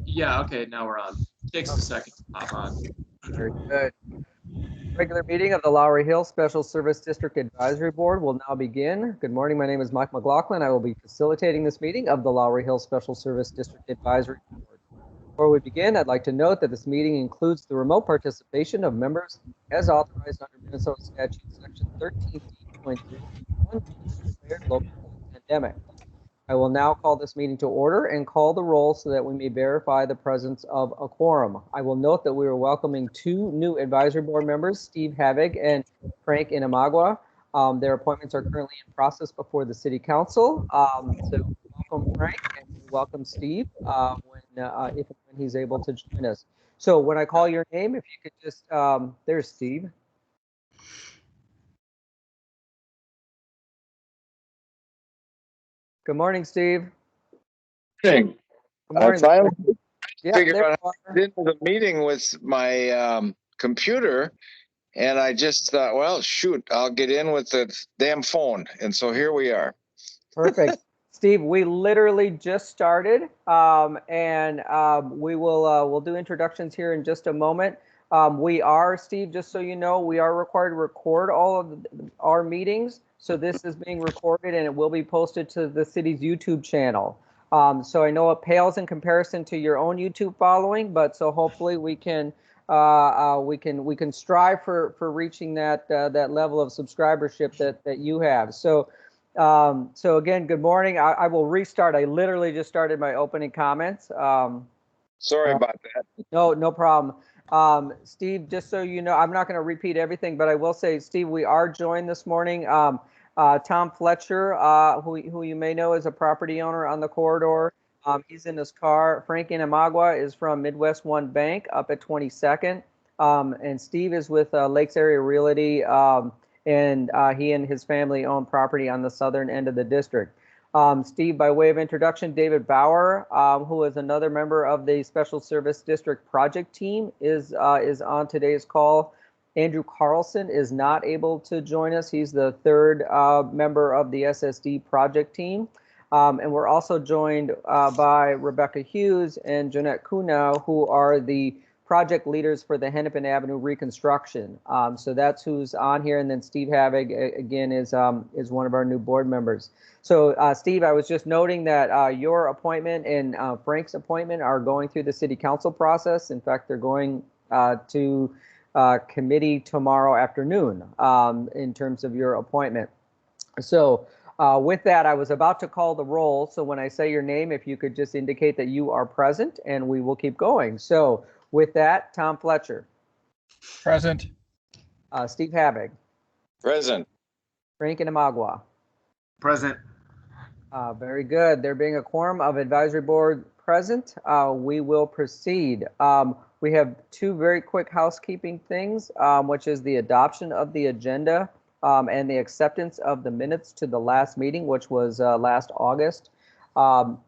Yeah, okay, now we're on. Takes a second to pop on. Very good. Regular meeting of the Lowry Hill Special Service District Advisory Board will now begin. Good morning. My name is Mike McLaughlin. I will be facilitating this meeting of the Lowry Hill Special Service District Advisory Board. Before we begin, I'd like to note that this meeting includes the remote participation of members as authorized under Minnesota Statute Section 13D.01 to declare local pandemic. I will now call this meeting to order and call the roll so that we may verify the presence of a quorum. I will note that we are welcoming two new advisory board members, Steve Havig and Frank Inamagua. Their appointments are currently in process before the City Council. So welcome Frank and welcome Steve if and when he's able to join us. So when I call your name, if you could just, there's Steve. Good morning, Steve. Good morning. I finally figured out how to get into the meeting with my computer, and I just thought, well, shoot, I'll get in with the damn phone. And so here we are. Perfect. Steve, we literally just started, and we'll do introductions here in just a moment. We are, Steve, just so you know, we are required to record all of our meetings. So this is being recorded and it will be posted to the city's YouTube channel. So I know it pales in comparison to your own YouTube following, but so hopefully we can strive for reaching that level of subscribership that you have. So again, good morning. I will restart. I literally just started my opening comments. Sorry about that. No problem. Steve, just so you know, I'm not going to repeat everything, but I will say, Steve, we are joined this morning. Tom Fletcher, who you may know is a property owner on the corridor. He's in his car. Frank Inamagua is from Midwest One Bank up at 22nd. And Steve is with Lakes Area Realty, and he and his family own property on the southern end of the district. Steve, by way of introduction, David Bauer, who is another member of the Special Service District project team, is on today's call. Andrew Carlson is not able to join us. He's the third member of the SSD project team. And we're also joined by Rebecca Hughes and Jeanette Kuna, who are the project leaders for the Hennepin Avenue reconstruction. So that's who's on here. And then Steve Havig, again, is one of our new board members. So Steve, I was just noting that your appointment and Frank's appointment are going through the city council process. In fact, they're going to committee tomorrow afternoon in terms of your appointment. So with that, I was about to call the roll. So when I say your name, if you could just indicate that you are present and we will keep going. So with that, Tom Fletcher. Present. Steve Havig. Present. Frank Inamagua. Present. Very good. There being a quorum of advisory board present, we will proceed. We have two very quick housekeeping things, which is the adoption of the agenda and the acceptance of the minutes to the last meeting, which was last August.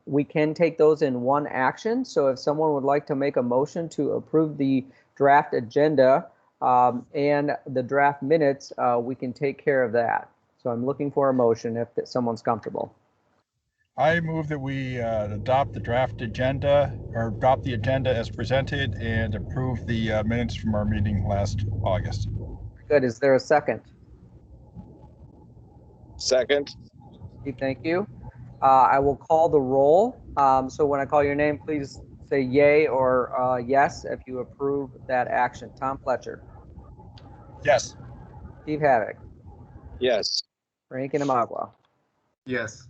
We can take those in one action. So if someone would like to make a motion to approve the draft agenda and the draft minutes, we can take care of that. So I'm looking for a motion if someone's comfortable. I move that we adopt the draft agenda or adopt the agenda as presented and approve the minutes from our meeting last August. Good. Is there a second? Second. Steve, thank you. I will call the roll. So when I call your name, please say yay or yes if you approve that action. Tom Fletcher. Yes. Steve Havik. Yes. Frank Inamagua. Yes.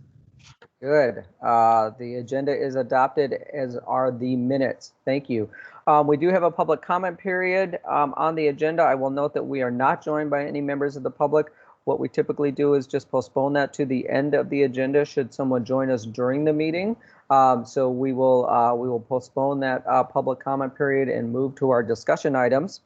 Good. The agenda is adopted, as are the minutes. Thank you. We do have a public comment period on the agenda. I will note that we are not joined by any members of the public. What we typically do is just postpone that to the end of the agenda should someone join us during the meeting. So we will postpone that public comment period and move to our discussion items,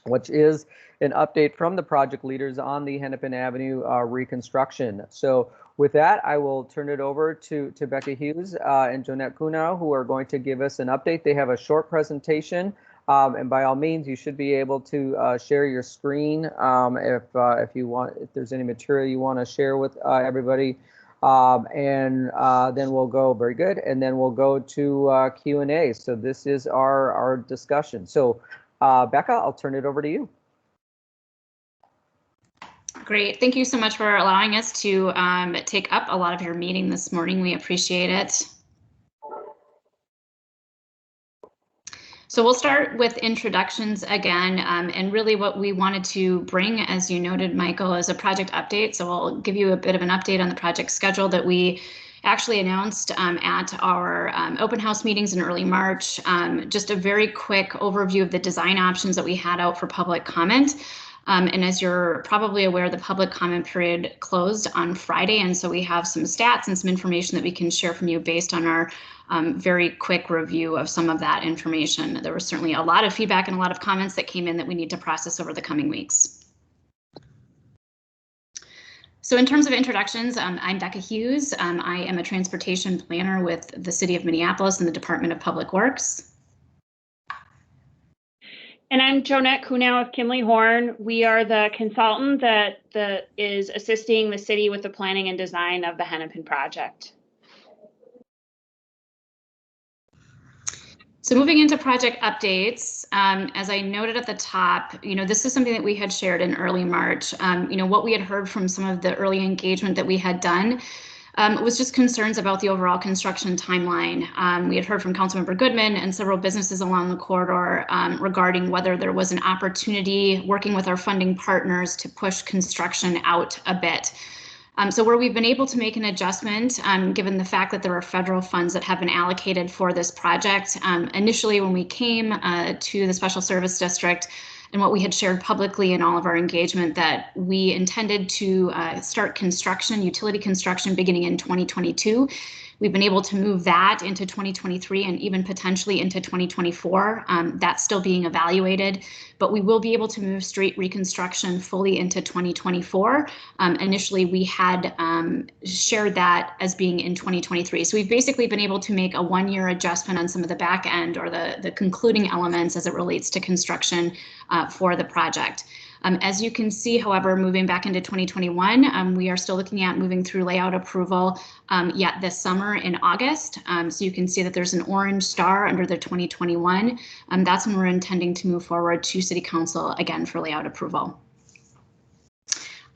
which is an update from the project leaders on the Hennepin Avenue reconstruction. So with that, I will turn it over to Becca Hughes and Jeanette Kuna, who are going to give us an update. They have a short presentation, and by all means, you should be able to share your screen if you want, if there's any material you want to share with everybody. And then we'll go, very good, and then we'll go to Q&A. So this is our discussion. So Becca, I'll turn it over to you. Great. Thank you so much for allowing us to take up a lot of your meeting this morning. We appreciate it. So we'll start with introductions again, and really what we wanted to bring, as you noted, Michael, is a project update. So we'll give you a bit of an update on the project schedule that we actually announced at our open house meetings in early March. Just a very quick overview of the design options that we had out for public comment. And as you're probably aware, the public comment period closed on Friday, and so we have some stats and some information that we can share from you based on our very quick review of some of that information. There was certainly a lot of feedback and a lot of comments that came in that we need to process over the coming weeks. So in terms of introductions, I'm Becca Hughes. I am a transportation planner with the City of Minneapolis and the Department of Public Works. And I'm Jonette Kunow of Kimley Horn. We are the consultant that is assisting the city with the planning and design of the Hennepin project. So moving into project updates, as I noted at the top, this is something that we had shared in early March. What we had heard from some of the early engagement that we had done was just concerns about the overall construction timeline. We had heard from Councilmember Goodman and several businesses along the corridor regarding whether there was an opportunity working with our funding partners to push construction out a bit. So where we've been able to make an adjustment, given the fact that there are federal funds that have been allocated for this project, initially when we came to the Special Service District, and what we had shared publicly in all of our engagement, that we intended to start construction, utility construction, beginning in 2022. We've been able to move that into 2023 and even potentially into 2024. That's still being evaluated, but we will be able to move street reconstruction fully into 2024. Initially, we had shared that as being in 2023. So we've basically been able to make a one-year adjustment on some of the back end or the concluding elements as it relates to construction for the project. As you can see, however, moving back into 2021, we are still looking at moving through layout approval yet this summer in August. So you can see that there's an orange star under the 2021. That's when we're intending to move forward to City Council again for layout approval.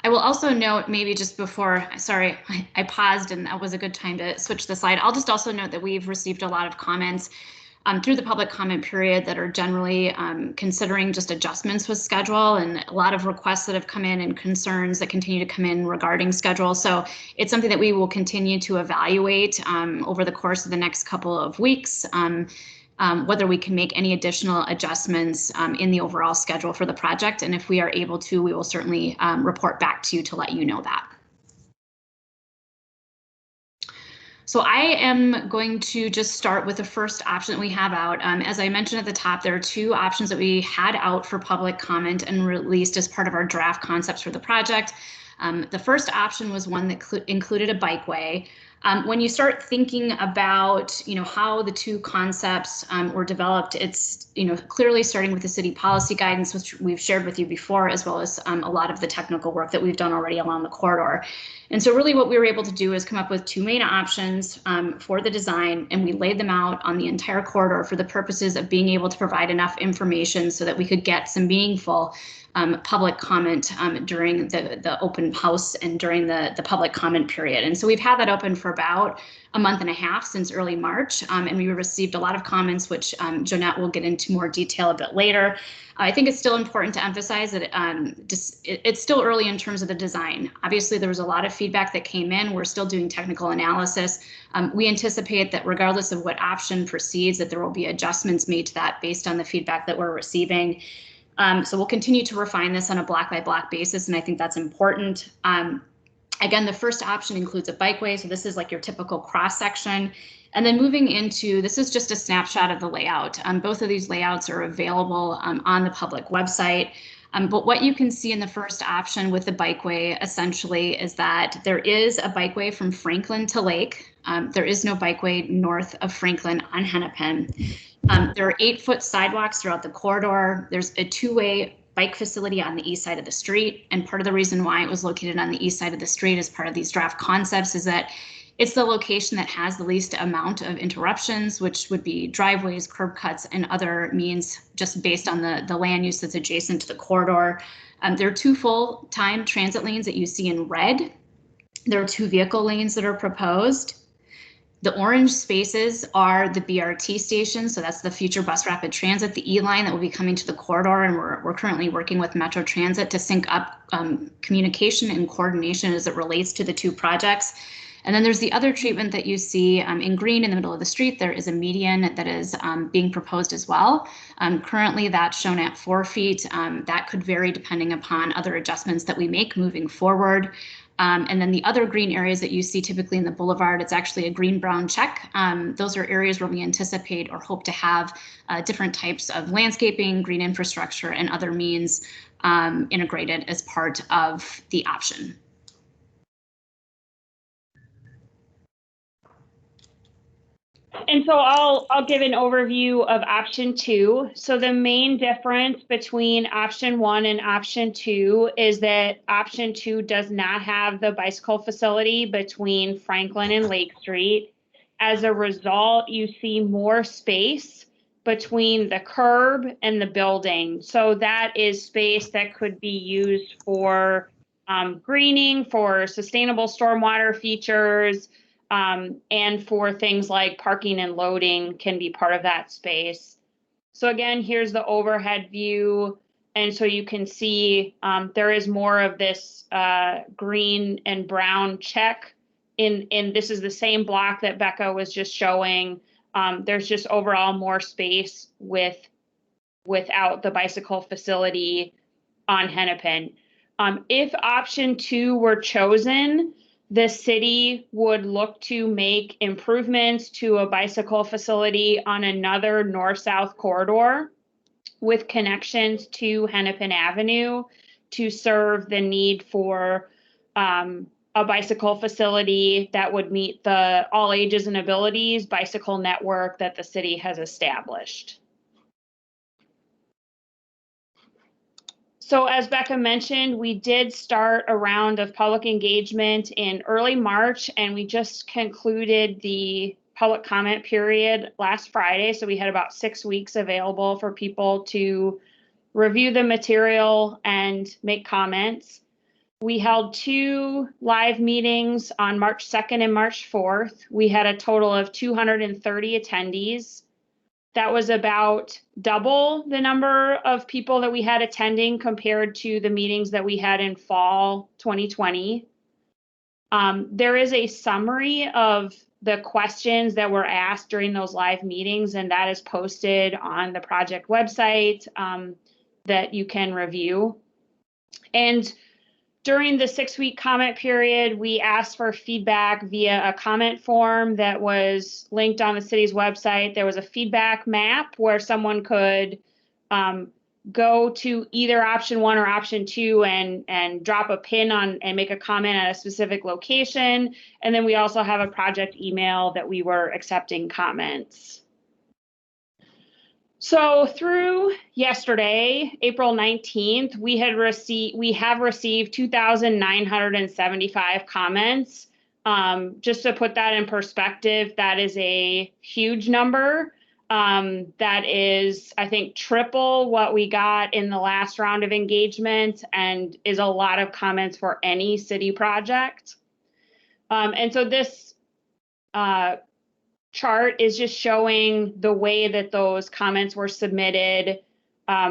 I will also note, maybe just before, sorry, I paused and that was a good time to switch the slide. I'll just also note that we've received a lot of comments through the public comment period that are generally considering just adjustments with schedule, and a lot of requests that have come in and concerns that continue to come in regarding schedule. So it's something that we will continue to evaluate over the course of the next couple of weeks, whether we can make any additional adjustments in the overall schedule for the project. And if we are able to, we will certainly report back to you to let you know that. So I am going to just start with the first option that we have out. As I mentioned at the top, there are two options that we had out for public comment and released as part of our draft concepts for the project. The first option was one that included a bikeway. When you start thinking about, how the two concepts were developed, it's, clearly starting with the city policy guidance, which we've shared with you before, as well as a lot of the technical work that we've done already along the corridor. And so really what we were able to do is come up with two main options for the design, and we laid them out on the entire corridor for the purposes of being able to provide enough information so that we could get some meaningful public comment during the open house and during the public comment period. And so we've had that open for about a month and a half since early March, and we received a lot of comments, which Jonette will get into more detail a bit later. I think it's still important to emphasize that it's still early in terms of the design. Obviously, there was a lot of feedback that came in. We're still doing technical analysis. We anticipate that regardless of what option proceeds, that there will be adjustments made to that based on the feedback that we're receiving. So we'll continue to refine this on a block by block basis, and I think that's important. Again, the first option includes a bikeway, so this is like your typical cross section. And then moving into, this is just a snapshot of the layout. Both of these layouts are available on the public website. But what you can see in the first option with the bikeway essentially is that there is a bikeway from Franklin to Lake. There is no bikeway north of Franklin on Hennepin. There are 8-foot sidewalks throughout the corridor. There's a two-way bike facility on the east side of the street. And part of the reason why it was located on the east side of the street as part of these draft concepts is that it's the location that has the least amount of interruptions, which would be driveways, curb cuts, and other means just based on the land use that's adjacent to the corridor. There are 2 full-time transit lanes that you see in red. There are 2 vehicle lanes that are proposed. The orange spaces are the BRT stations, so that's the future bus rapid transit, the E-line that will be coming to the corridor, and we're currently working with Metro Transit to sync up communication and coordination as it relates to the 2 projects. And then there's the other treatment that you see in green in the middle of the street. There is a median that is being proposed as well. Currently that's shown at 4 feet. That could vary depending upon other adjustments that we make moving forward. And then the other green areas that you see typically in the boulevard, it's actually a green-brown check. Those are areas where we anticipate or hope to have different types of landscaping, green infrastructure, and other means integrated as part of the option. And so I'll give an overview of option 2. So the main difference between option 1 and option 2 is that option 2 does not have the bicycle facility between Franklin and Lake Street. As a result, you see more space between the curb and the building. So that is space that could be used for greening, for sustainable stormwater features, and for things like parking and loading can be part of that space. So again, here's the overhead view. And so you can see there is more of this green and brown check in this is the same block that Becca was just showing. There's just overall more space without the bicycle facility on Hennepin. If option 2 were chosen, the city would look to make improvements to a bicycle facility on another north-south corridor with connections to Hennepin Avenue to serve the need for a bicycle facility that would meet the all ages and abilities bicycle network that the city has established. So as Becca mentioned, we did start a round of public engagement in early March, and we just concluded the public comment period last Friday. So we had about 6 weeks available for people to review the material and make comments. We held 2 live meetings on March 2nd and March 4th. We had a total of 230 attendees. That was about double the number of people that we had attending compared to the meetings that we had in fall 2020. There is a summary of the questions that were asked during those live meetings, and that is posted on the project website that you can review. And during the 6-week comment period, we asked for feedback via a comment form that was linked on the city's website. There was a feedback map where someone could go to either option 1 or option 2 and drop a pin on and make a comment at a specific location. And then we also have a project email that we were accepting comments. So through yesterday, April 19th, we have received 2,975 comments. Just to put that in perspective, that is a huge number. That is, I think, triple what we got in the last round of engagement and is a lot of comments for any city project. And so this chart is just showing the way that those comments were submitted,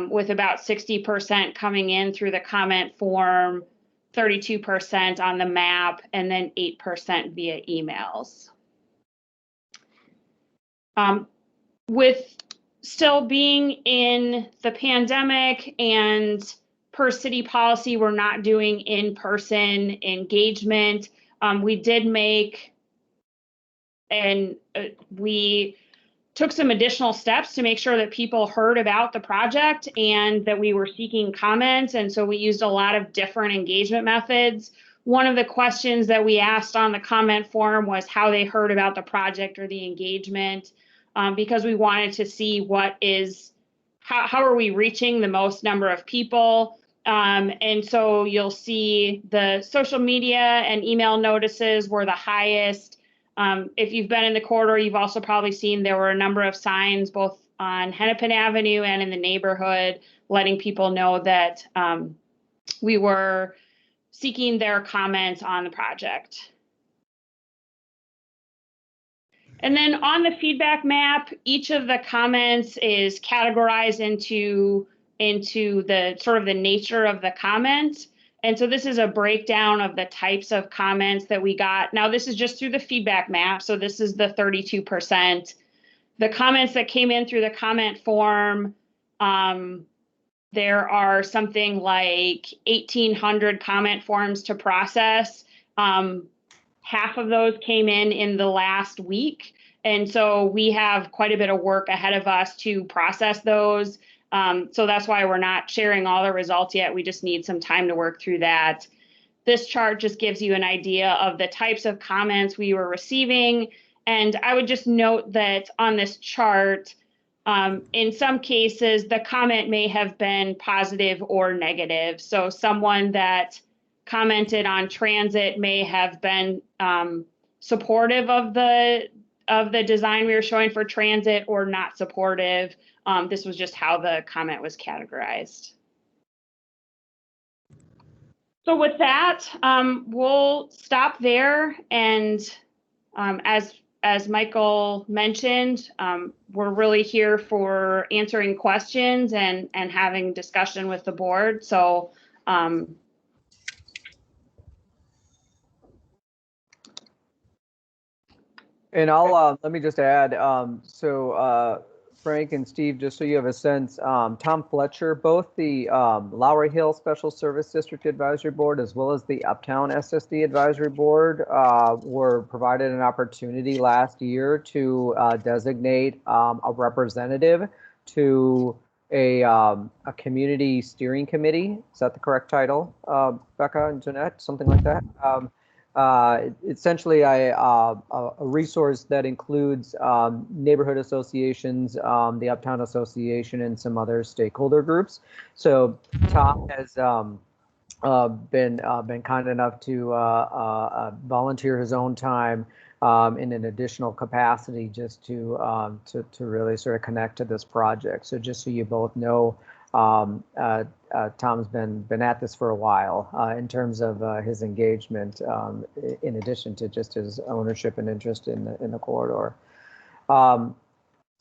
with about 60% coming in through the comment form, 32% on the map, and then 8% via emails. With still being in the pandemic and per city policy, we're not doing in-person engagement. We did make and we took some additional steps to make sure that people heard about the project and that we were seeking comments. And so we used a lot of different engagement methods. One of the questions that we asked on the comment form was how they heard about the project or the engagement, because we wanted to see how are we reaching the most number of people? And so you'll see the social media and email notices were the highest. If you've been in the corridor, you've also probably seen there were a number of signs both on Hennepin Avenue and in the neighborhood letting people know that we were seeking their comments on the project. And then on the feedback map, each of the comments is categorized into the sort of the nature of the comment. And so this is a breakdown of the types of comments that we got. Now this is just through the feedback map. So this is the 32%. The comments that came in through the comment form, there are something like 1,800 comment forms to process. Half of those came in the last week. And so we have quite a bit of work ahead of us to process those. So that's why we're not sharing all the results yet. We just need some time to work through that. This chart just gives you an idea of the types of comments we were receiving. And I would just note that on this chart, in some cases, the comment may have been positive or negative. So someone that commented on transit may have been supportive of the design we were showing for transit or not supportive. This was just how the comment was categorized. So with that, we'll stop there. And as Michael mentioned, we're really here for answering questions and having discussion with the board. So And I'll let me just add. Frank and Steve, just so you have a sense, Tom Fletcher, both the Lowry Hill Special Service District Advisory Board as well as the Uptown SSD Advisory Board were provided an opportunity last year to designate a representative to a community steering committee. Is that the correct title, Becca and Jeanette? Something like that. Essentially a resource that includes neighborhood associations, the Uptown Association, and some other stakeholder groups. So Tom has been kind enough to volunteer his own time in an additional capacity just to really sort of connect to this project. So just so you both know, Tom's been at this for a while in terms of his engagement, in addition to just his ownership and interest in the corridor. Tom,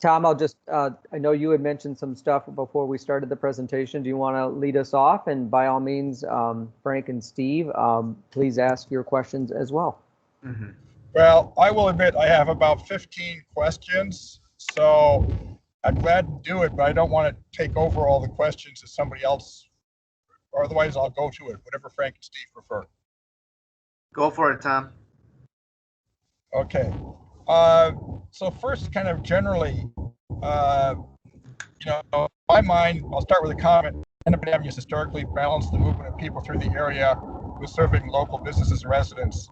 I'll just, I know you had mentioned some stuff before we started the presentation. Do you want to lead us off? And by all means, Frank and Steve, please ask your questions as well. Mm-hmm. Well, I will admit I have about 15 questions, so I'm glad to do it, but I don't want to take over all the questions to somebody else, or otherwise I'll go to it, whatever Frank and Steve prefer. Go for it, Tom. Okay. So first, kind of generally, in my mind, I'll start with a comment. Hennepin Avenue has historically balanced the movement of people through the area with serving local businesses and residents.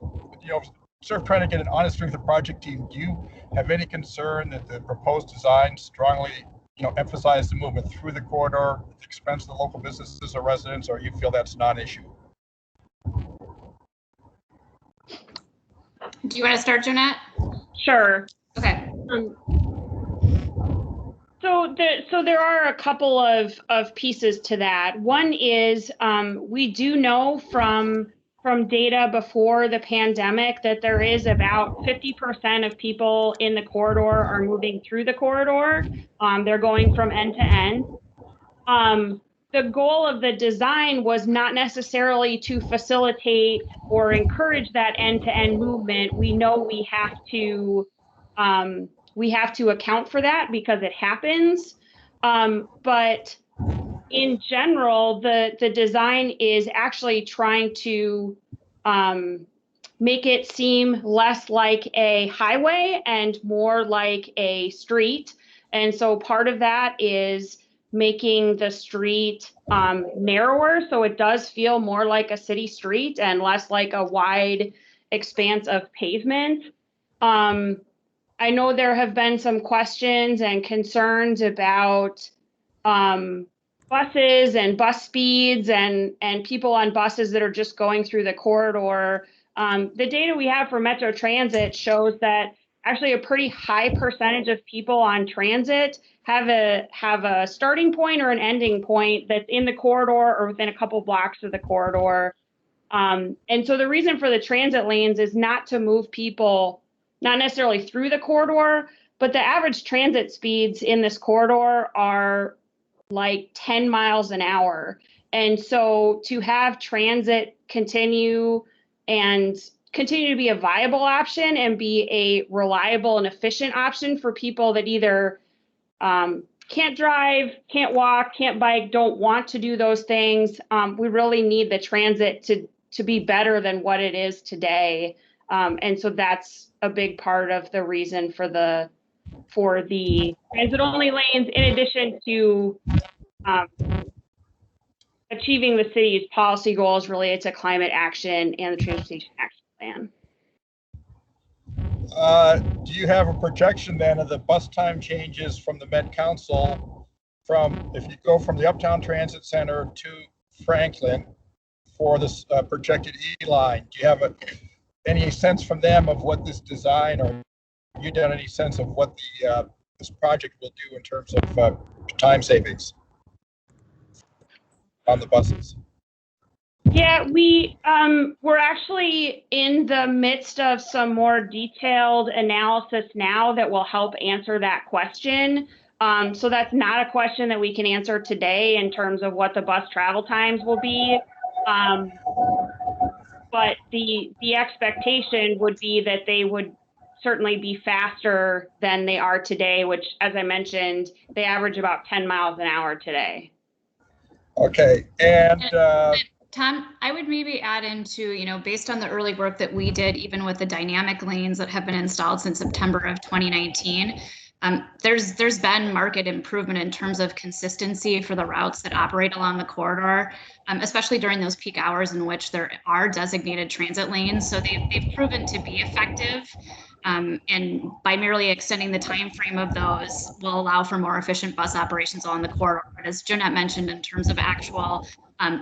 Sort of trying to get an honest view of the project team. Do you have any concern that the proposed design strongly, emphasize the movement through the corridor at the expense of the local businesses or residents, or you feel that's not an issue? Do you want to start, Jeanette? sure. Okay. So there are a couple of pieces to that. One is we do know from data before the pandemic that there is about 50% of people in the corridor are moving through the corridor. They're going from end to end. The goal of the design was not necessarily to facilitate or encourage that end-to-end movement. We know we have to account for that because it happens. But in general, the design is actually trying to make it seem less like a highway and more like a street. And so part of that is making the street narrower, so it does feel more like a city street and less like a wide expanse of pavement. I know there have been some questions and concerns about buses and bus speeds and people on buses that are just going through the corridor. The data we have for Metro Transit shows that actually a pretty high percentage of people on transit have a starting point or an ending point that's in the corridor or within a couple blocks of the corridor. And so the reason for the transit lanes is not to move people, not necessarily through the corridor, but the average transit speeds in this corridor are like 10 miles an hour. And so to have transit continue to be a viable option and be a reliable and efficient option for people that either can't drive, can't walk, can't bike, don't want to do those things, we really need the transit to be better than what it is today. And so that's a big part of the reason for the transit-only lanes, in addition to achieving the city's policy goals related to climate action and the transportation action plan. Do you have a projection then of the bus time changes from the Met Council if you go from the Uptown Transit Center to Franklin for this projected E-line? Do you have any sense from them of what this design, or have you done any sense of what this project will do in terms of time savings on the buses? Yeah, we're actually in the midst of some more detailed analysis now that will help answer that question. So that's not a question that we can answer today in terms of what the bus travel times will be. But the expectation would be that they would certainly be faster than they are today, which, as I mentioned, they average about 10 miles an hour today. Okay, and Tom, I would maybe add into, based on the early work that we did, even with the dynamic lanes that have been installed since September of 2019, there's been market improvement in terms of consistency for the routes that operate along the corridor, especially during those peak hours in which there are designated transit lanes. So they've proven to be effective. And by merely extending the time frame of those will allow for more efficient bus operations along the corridor. But as Jeanette mentioned, in terms of actual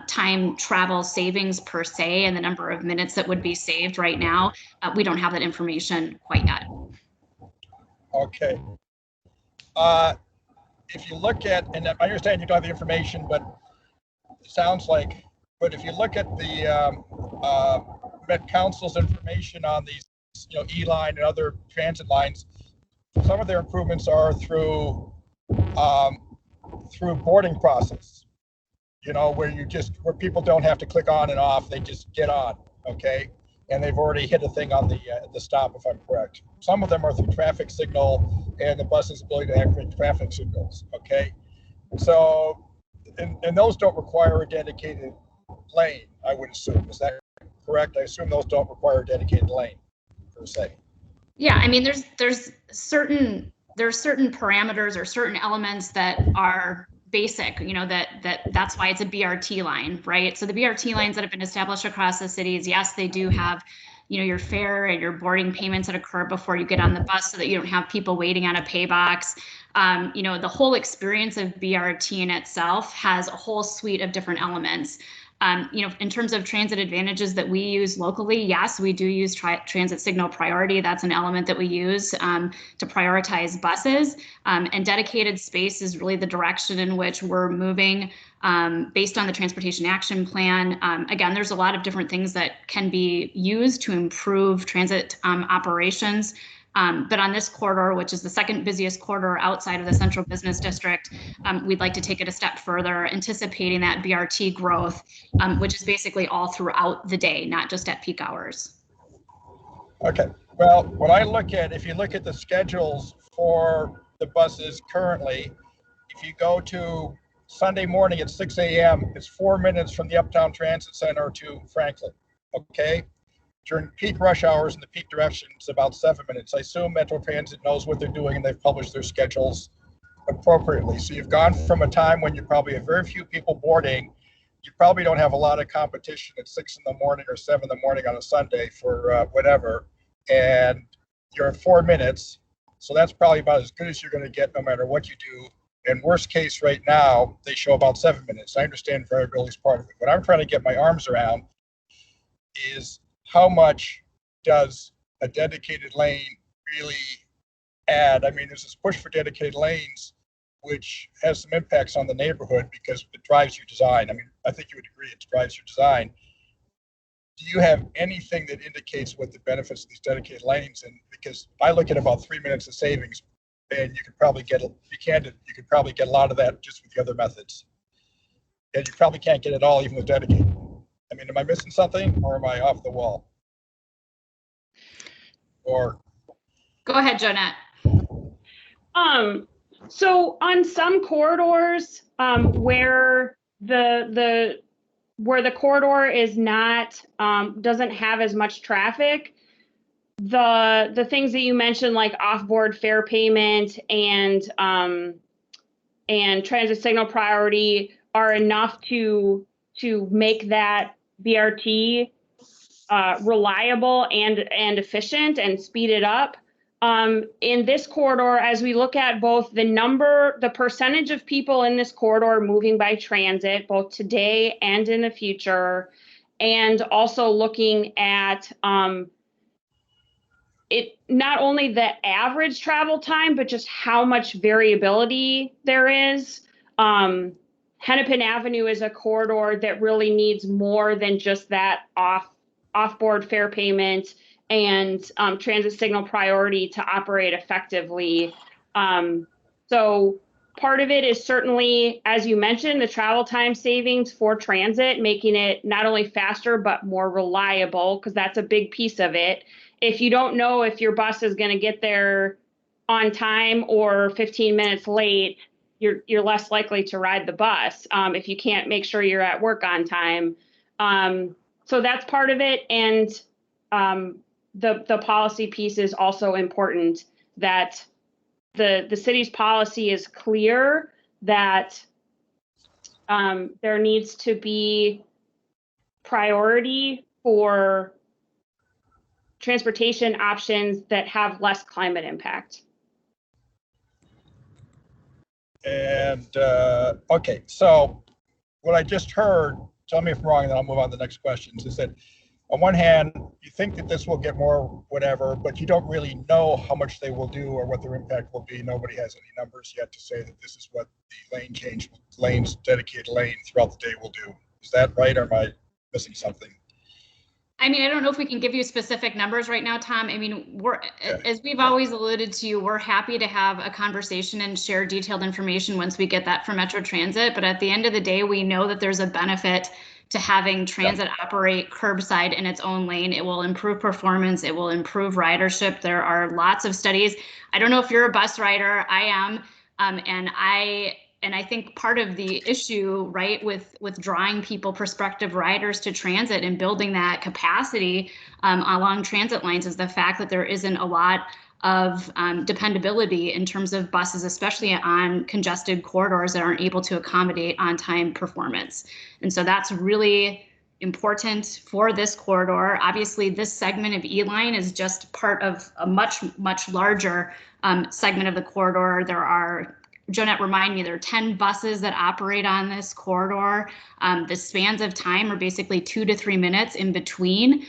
time travel savings per se and the number of minutes that would be saved right now, we don't have that information quite yet. Okay. If you look at, and I understand you don't have the information, but it sounds like, but if you look at the Met Council's information on these, E-line and other transit lines, some of their improvements are through boarding process, where people don't have to click on and off, they just get on, okay? And they've already hit a thing on the stop, if I'm correct. Some of them are through traffic signal and the bus's ability to activate traffic signals, okay? So, and those don't require a dedicated lane, I would assume. Is that correct? I assume those don't require a dedicated lane, per se. Yeah, I mean, there's certain parameters or certain elements that are basic, that's why it's a BRT line, right? So the BRT lines that have been established across the cities, yes, they do have, your fare and your boarding payments that occur before you get on the bus so that you don't have people waiting on a pay box. The whole experience of BRT in itself has a whole suite of different elements. In terms of transit advantages that we use locally, yes, we do use transit signal priority. That's an element that we use to prioritize buses. And dedicated space is really the direction in which we're moving based on the Transportation Action Plan. Again, there's a lot of different things that can be used to improve transit operations. But on this corridor, which is the second busiest corridor outside of the central business district, we'd like to take it a step further, anticipating that BRT growth, which is basically all throughout the day, not just at peak hours. Okay. Well, if you look at the schedules for the buses currently, if you go to Sunday morning at 6 a.m., it's 4 minutes from the Uptown Transit Center to Franklin, okay? During peak rush hours in the peak direction, it's about 7 minutes. I assume Metro Transit knows what they're doing and they've published their schedules appropriately. So you've gone from a time when you probably have very few people boarding. You probably don't have a lot of competition at 6 in the morning or 7 in the morning on a Sunday for whatever. And you're at 4 minutes. So that's probably about as good as you're going to get no matter what you do And worst case right now, they show about 7 minutes. I understand variability is part of it. What I'm trying to get my arms around is how much does a dedicated lane really add? I mean, there's this push for dedicated lanes, which has some impacts on the neighborhood because it drives your design. I mean, I think you would agree it drives your design. Do you have anything that indicates what the benefits of these dedicated lanes? And because I look at about 3 minutes of savings, and you could probably get, you could probably get a lot of that just with the other methods. And you probably can't get it all even with dedicated. I mean, am I missing something, or am I off the wall? Or Go ahead, Jonette. So on some corridors, where the corridor is not, doesn't have as much traffic, the things that you mentioned, like off-board fare payment and transit signal priority, are enough to make that BRT reliable and efficient and speed it up. In this corridor, as we look at both the percentage of people in this corridor moving by transit, both today and in the future, and also looking at it, not only the average travel time, but just how much variability there is. Hennepin Avenue is a corridor that really needs more than just that off-board fare payment and transit signal priority to operate effectively. So part of it is certainly, as you mentioned, the travel time savings for transit, making it not only faster, but more reliable, because that's a big piece of it. If you don't know if your bus is going to get there on time or 15 minutes late, you're less likely to ride the bus if you can't make sure you're at work on time. So that's part of it. And the policy piece is also important, that the city's policy is clear that there needs to be priority for transportation options that have less climate impact. And okay, so what I just heard, tell me if I'm wrong, and then I'll move on to the next questions, is that on one hand, you think that this will get more whatever, but you don't really know how much they will do or what their impact will be. Nobody has any numbers yet to say that this is what the lane change, lanes, dedicated lane throughout the day will do. Is that right, or am I missing something? I mean, I don't know if we can give you specific numbers right now, Tom. I mean, as we've always alluded to, we're happy to have a conversation and share detailed information once we get that from Metro Transit. But at the end of the day, we know that there's a benefit to having transit operate curbside in its own lane. It will improve performance. It will improve ridership. There are lots of studies. I don't know if you're a bus rider. I am. And I think part of the issue, right, with drawing people, prospective riders to transit and building that capacity along transit lines is the fact that there isn't a lot of dependability in terms of buses, especially on congested corridors that aren't able to accommodate on-time performance. And so that's really important for this corridor. Obviously, this segment of E-Line is just part of a much, much larger segment of the corridor. There are, Jonette, remind me, there are 10 buses that operate on this corridor. The spans of time are basically 2 to 3 minutes in between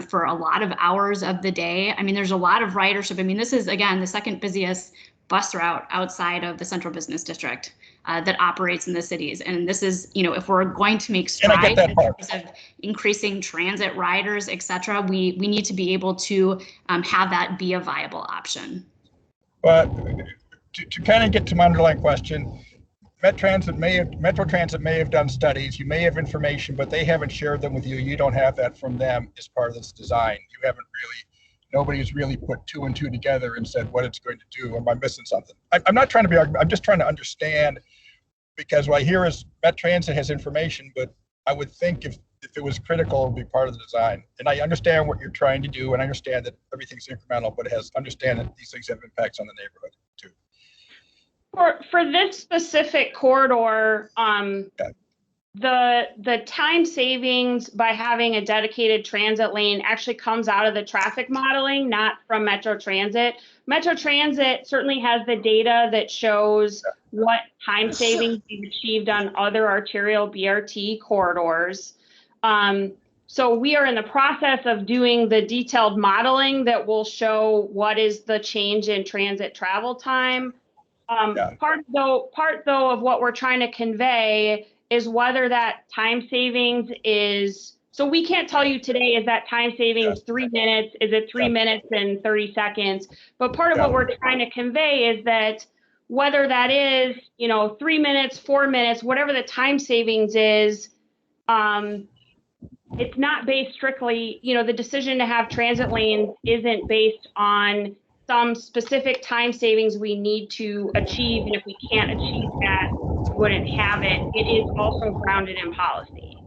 for a lot of hours of the day. I mean, there's a lot of ridership. I mean, this is, again, the second busiest bus route outside of the Central Business District that operates in the cities. And this is, you know, if we're going to make strides in terms of increasing transit riders, et cetera, we need to be able to have that be a viable option. But to kind of get to my underlying question, Metro Transit may have done studies. You may have information, but they haven't shared them with you. You don't have that from them as part of this design. You haven't really, nobody's really put 2 and 2 together and said what it's going to do. Am I missing something? I'm not trying to be, I'm just trying to understand, because what I hear is Met Transit has information, but I would think if it was critical, it would be part of the design. And I understand what you're trying to do, and I understand that everything's incremental, but understand that these things have impacts on the neighborhood too. For this specific corridor, The time savings by having a dedicated transit lane actually comes out of the traffic modeling, not from Metro Transit. Metro Transit certainly has the data that shows what time savings we've achieved on other arterial BRT corridors. So we are in the process of doing the detailed modeling that will show what is the change in transit travel time. Part though of what we're trying to convey is whether that time savings is, so we can't tell you today, is that time savings 3 minutes? Is it 3 minutes and 30 seconds? But part of what we're trying to convey is that whether that is, 3 minutes, 4 minutes, whatever the time savings is, it's not based strictly, the decision to have transit lanes isn't based on some specific time savings we need to achieve. And if we can't achieve that, we wouldn't have it. It is also grounded in policy.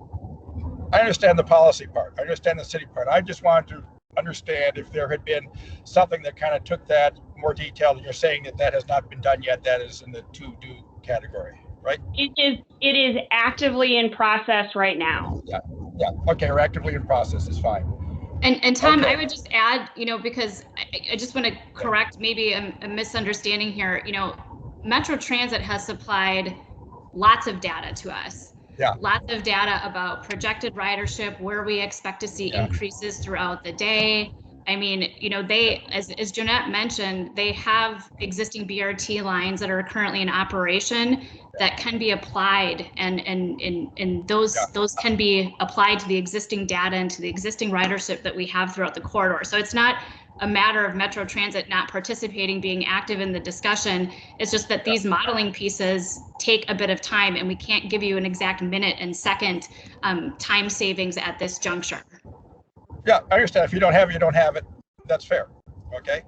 I understand the policy part. I understand the city part. I just wanted to understand if there had been something that kind of took that more detailed. And you're saying that has not been done yet. That is in the to-do category, right? It is actively in process right now. Yeah. Okay, we're actively in process. Is fine. And Tom, Okay. I would just add, because I just want to correct maybe a misunderstanding here. Metro Transit has supplied lots of data to us. Yeah. Lots of data about projected ridership, where we expect to see increases throughout the day. I mean, they, as Jeanette mentioned, they have existing BRT lines that are currently in operation that can be applied, and those can be applied to the existing data and to the existing ridership that we have throughout the corridor. So it's not a matter of Metro Transit not participating, being active in the discussion. It's just that these modeling pieces take a bit of time, and we can't give you an exact minute and second time savings at this juncture. Yeah, I understand. If you don't have it, you don't have it. That's fair. Okay.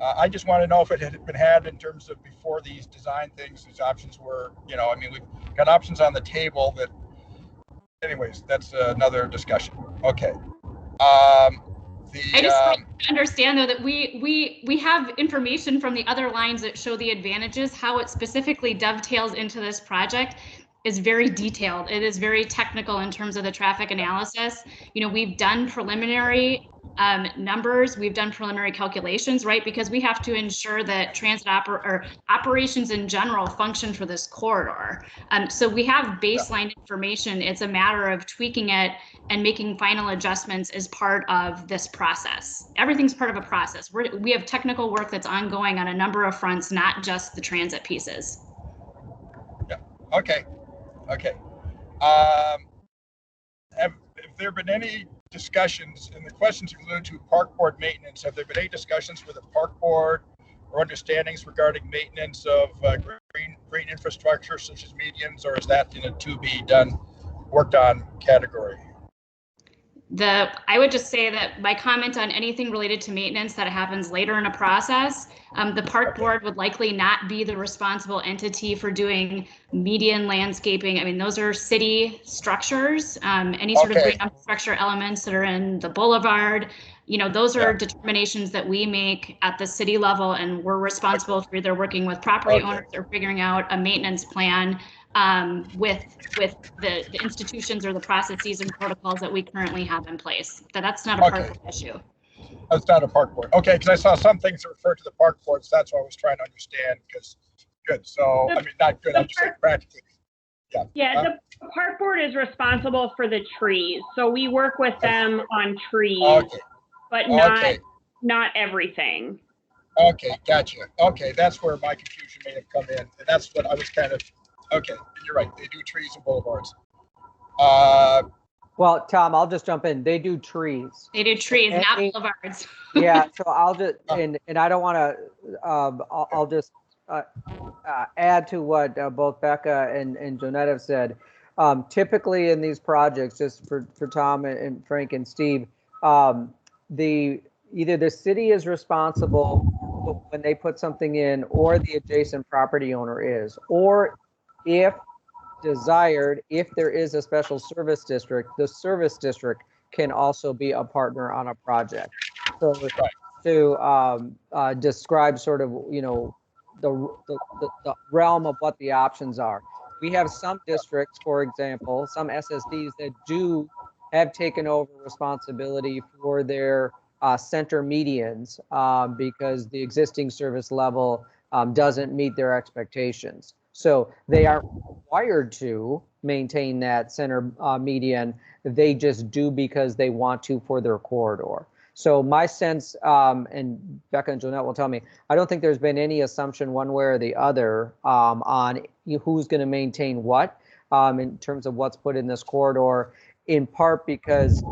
I just want to know if it had been had in terms of before these design things, these options were, we've got options on the table that, anyways, that's another discussion. Okay. I just want to understand though that we have information from the other lines that show the advantages. How it specifically dovetails into this project is very detailed. It is very technical in terms of the traffic analysis. We've done preliminary numbers, we've done preliminary calculations, right? Because we have to ensure that transit operations in general function for this corridor. So we have baseline information. It's a matter of tweaking it and making final adjustments as part of this process. Everything's part of a process. We have technical work that's ongoing on a number of fronts, not just the transit pieces. Yeah. Okay. Have there been any discussions, and the questions alluded to park board maintenance, have there been any discussions with the park board or understandings regarding maintenance of green infrastructure such as medians, or is that in a to be done, worked on category? I would just say that my comment on anything related to maintenance that happens later in a process, the park board would likely not be the responsible entity for doing median landscaping. I mean, those are city structures, any sort of green infrastructure elements that are in the boulevard. Those are determinations that we make at the city level, and we're responsible for either working with property owners or figuring out a maintenance plan with the institutions or the processes and protocols that we currently have in place. That's not a park board issue. That's not a park board. Okay, because I saw some things that refer to the park boards. That's what I was trying to understand. Because good. So I mean, not good. I'm just saying practically. Yeah. The park board is responsible for the trees, so we work with them on trees, but not everything. Okay, gotcha. Okay, that's where my confusion may have come in, and that's what I was kind of. Okay, you're right. They do trees and boulevards. Well, Tom, I'll just jump in. They do trees. They do trees, not boulevards. Yeah, so I'll just, and I don't want to, I'll just add to what both Becca and Jonette have said. Typically in these projects, just for Tom and Frank and Steve, either the city is responsible when they put something in, or the adjacent property owner is, or if desired, if there is a special service district, the service district can also be a partner on a project. So to describe sort of, the realm of what the options are. we have some districts, for example, some SSDs that do have taken over responsibility for their center medians because the existing service level doesn't meet their expectations. So they aren't required to maintain that center median. They just do because they want to for their corridor. So my sense, and Becca and Jeanette will tell me, I don't think there's been any assumption one way or the other on who's going to maintain what in terms of what's put in this corridor, in part because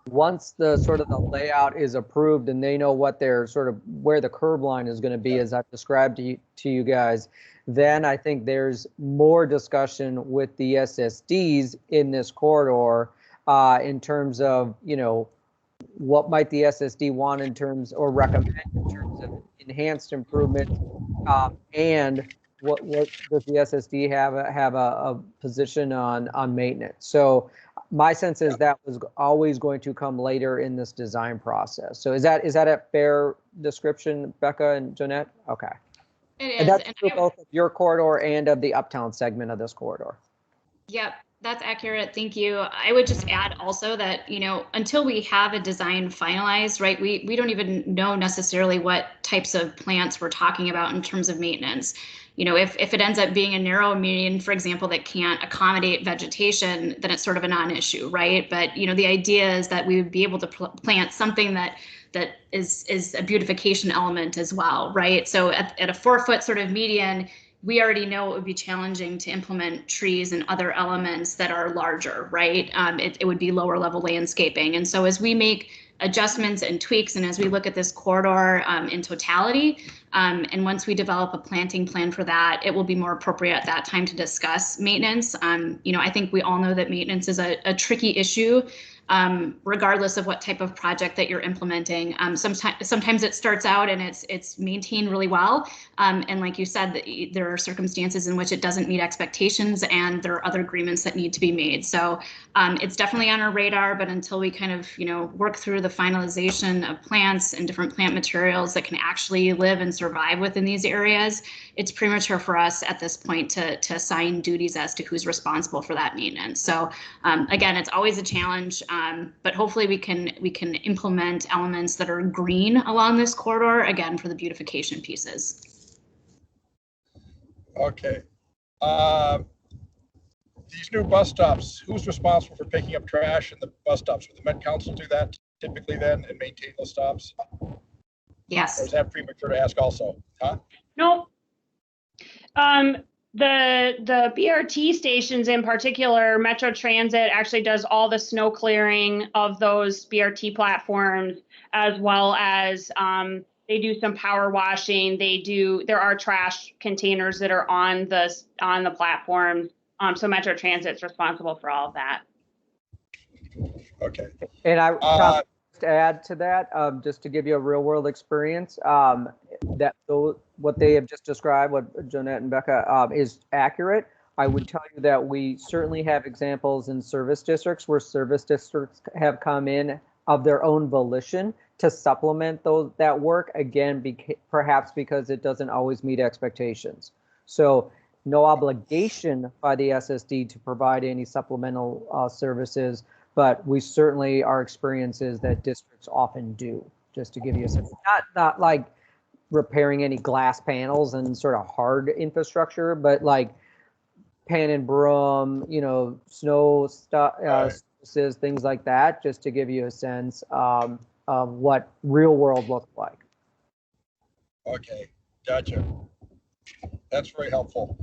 once the sort of the layout is approved and they know what their sort of where the curb line is going to be, as I've described to you guys, then I think there's more discussion with the SSDs in this corridor in terms of, you know, what might the SSD want in terms or recommend in terms of enhanced improvements, and what does the SSD have a position on maintenance? So my sense is that was always going to come later in this design process. So is that a fair description, Becca and Jeanette? Okay. It is. And that's true both of your corridor and of the uptown segment of this corridor. Yep, that's accurate. Thank you. I would just add also that, you know, until we have a design finalized, right, we don't even know necessarily what types of plants we're talking about in terms of maintenance. You know, if it ends up being a narrow median, for example, that can't accommodate vegetation, then it's sort of a non-issue, right? But, you know, the idea is that we would be able to plant something that is a beautification element as well, right? So at a 4-foot sort of median, we already know it would be challenging to implement trees and other elements that are larger, right? It would be lower level landscaping. And so as we make adjustments and tweaks, and as we look at this corridor in totality, and once we develop a planting plan for that, it will be more appropriate at that time to discuss maintenance. You know, I think we all know that maintenance is a tricky issue, regardless of what type of project that you're implementing. Sometimes it starts out and it's maintained really well. And like you said, there are circumstances in which it doesn't meet expectations and there are other agreements that need to be made. So it's definitely on our radar, but until we kind of, you know, work through the finalization of plants and different plant materials that can actually live and survive within these areas, it's premature for us at this point to assign duties as to who's responsible for that maintenance. So again, it's always a challenge, but hopefully we can implement elements that are green along this corridor, again, for the beautification pieces. Okay. These new bus stops, who's responsible for picking up trash in the bus stops? Would the Met Council do that typically then and maintain those stops? Yes. Or is that premature to ask also? Huh? No. The BRT stations in particular, Metro Transit actually does all the snow clearing of those BRT platforms, as well as they do some power washing. There are trash containers that are on the platform. So Metro Transit's responsible for all of that. Okay. And I just to add to that, just to give you a real world experience, what they have just described, what Jeanette and Becca is accurate. I would tell you that we certainly have examples in service districts where service districts have come in of their own volition to supplement that work, again, perhaps because it doesn't always meet expectations. So no obligation by the SSD to provide any supplemental services, but we certainly, our experience is that districts often do, just to give you a sense. Not like repairing any glass panels and sort of hard infrastructure, but like pan and broom, you know, snow stuff, services, things like that, just to give you a sense of what real world looks like. Okay, gotcha. That's very helpful.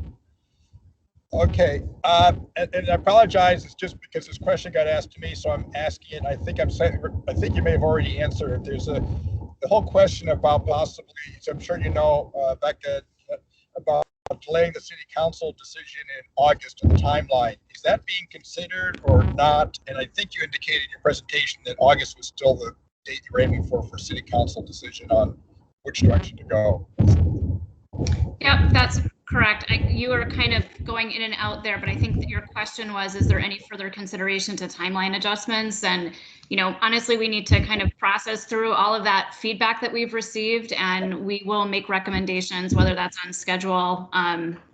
Okay, and I apologize. It's just because this question got asked to me, so I'm asking it. I think you may have already answered it. There's the whole question about possibly, so I'm sure you know, Becca, about delaying the city council decision in August of the timeline. Is that being considered or not? And I think you indicated in your presentation that August was still the date you were aiming for city council decision on which direction to go. Yep, that's Correct. You are kind of going in and out there, but I think that your question was, is there any further consideration to timeline adjustments? And, honestly, we need to kind of process through all of that feedback that we've received, and we will make recommendations, whether that's on schedule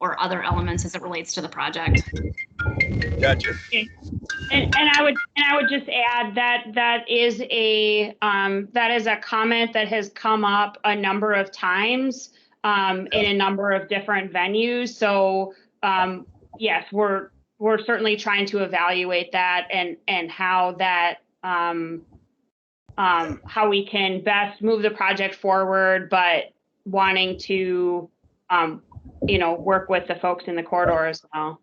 or other elements as it relates to the project. Gotcha. And I would just add that that is a comment that has come up a number of times in a number of different venues. So yes, we're certainly trying to evaluate that and how that how we can best move the project forward, but wanting to work with the folks in the corridor as well.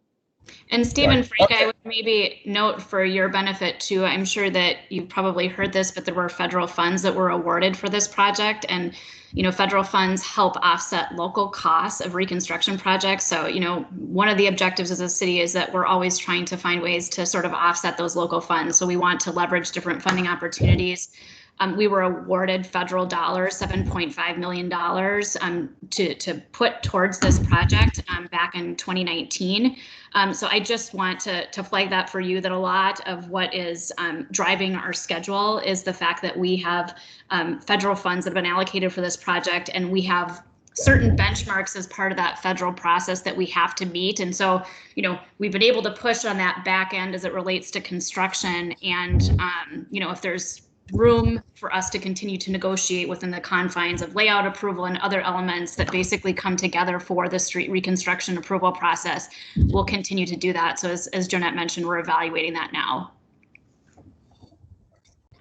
And Stephen, Right. Frank, Okay. I would maybe note for your benefit too, I'm sure that you've probably heard this, but there were federal funds that were awarded for this project, and federal funds help offset local costs of reconstruction projects. So, one of the objectives as a city is that we're always trying to find ways to sort of offset those local funds. So we want to leverage different funding opportunities. We were awarded federal dollars, $7.5 million to put towards this project back in 2019. So I just want to flag that for you, that a lot of what is driving our schedule is the fact that we have federal funds that have been allocated for this project, and we have certain benchmarks as part of that federal process that we have to meet. And so, we've been able to push on that back end as it relates to construction. And, if there's room for us to continue to negotiate within the confines of layout approval and other elements that basically come together for the street reconstruction approval process, we'll continue to do that. So as Jonette mentioned, we're evaluating that now.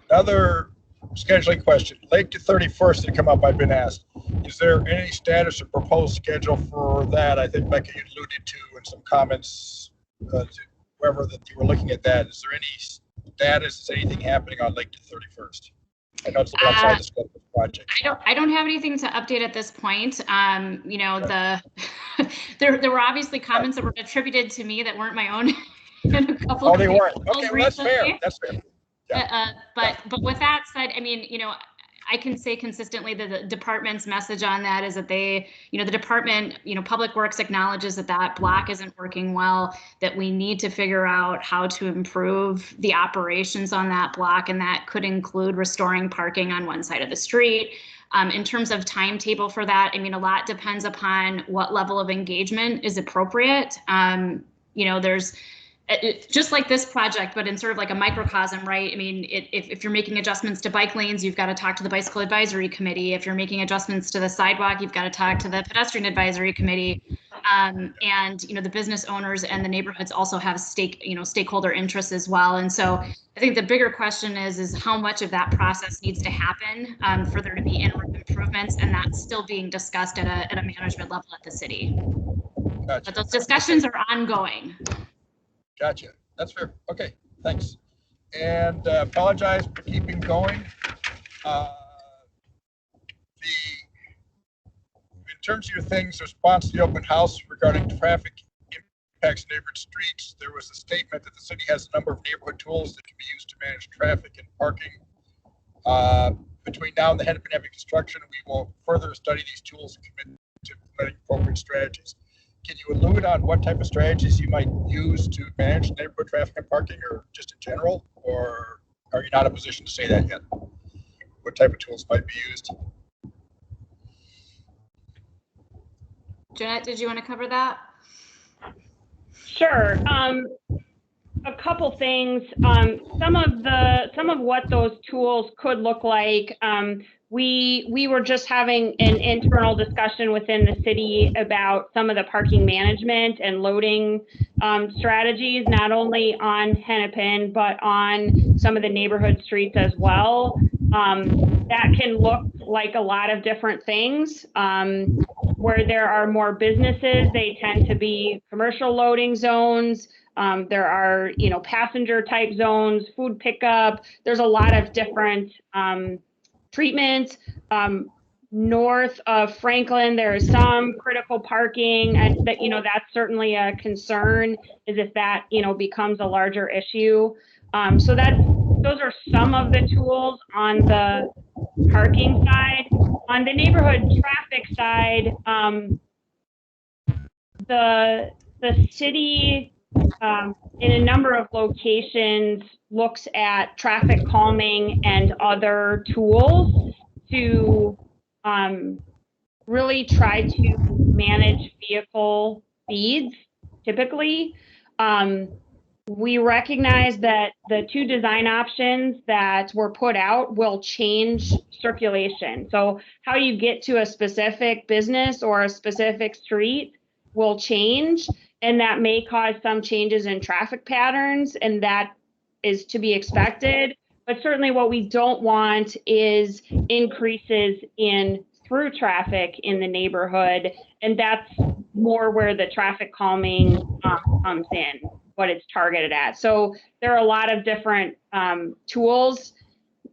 Another scheduling question. Late to 31st had come up, I've been asked. Is there any status or proposed schedule for that? I think Becca, you alluded to in some comments to whoever that you were looking at that. Is there any status? Is anything happening on Lake to 31st? I know it's a little outside the scope of the project. I don't have anything to update at this point. There were obviously comments that were attributed to me that weren't my own. In a couple Oh, of they weren't. people Okay, well, that's fair. recently. That's fair. Yeah. But with that said, I can say consistently that the department's message on that is that they, the department, Public Works acknowledges that that block isn't working well, that we need to figure out how to improve the operations on that block. And that could include restoring parking on one side of the street. In terms of timetable for that, a lot depends upon what level of engagement is appropriate. There's just like this project, but in sort of like a microcosm, right? If you're making adjustments to bike lanes, you've got to talk to the Bicycle Advisory Committee. If you're making adjustments to the sidewalk, you've got to talk to the Pedestrian Advisory Committee. And the business owners and the neighborhoods also have stakeholder interests as well. And so I think the bigger question is how much of that process needs to happen for there to be interim improvements, and that's still being discussed at a management level at the city. Gotcha. But those discussions are ongoing. Gotcha. That's fair. Okay, thanks. And apologize for keeping going. In terms of your things, response to the open house regarding traffic impacts neighborhood streets, there was a statement that the city has a number of neighborhood tools that can be used to manage traffic and parking. Between now and the Hennepin Avenue construction, we will further study these tools and commit to implementing appropriate strategies. Can you allude on what type of strategies you might use to manage neighborhood traffic and parking, or just in general, or are you not in a position to say that yet? What type of tools might be used? Jeanette, did you want to cover that? Sure. A couple things. Some of what those tools could look like. We were just having an internal discussion within the city about some of the parking management and loading strategies, not only on Hennepin, but on some of the neighborhood streets as well. That can look like a lot of different things. Where there are more businesses, they tend to be commercial loading zones. There are, passenger type zones, food pickup. There's a lot of different treatments. North of Franklin, there is some critical parking, and that, that's certainly a concern, is if that, becomes a larger issue. So those are some of the tools on the parking side. On the neighborhood traffic side, the city, in a number of locations, looks at traffic calming and other tools to really try to manage vehicle speeds. Typically, we recognize that the two design options that were put out will change circulation. So how you get to a specific business or a specific street will change, and that may cause some changes in traffic patterns, and that is to be expected. But certainly what we don't want is increases in through traffic in the neighborhood, and that's more where the traffic calming comes in, what it's targeted at. So there are a lot of different tools,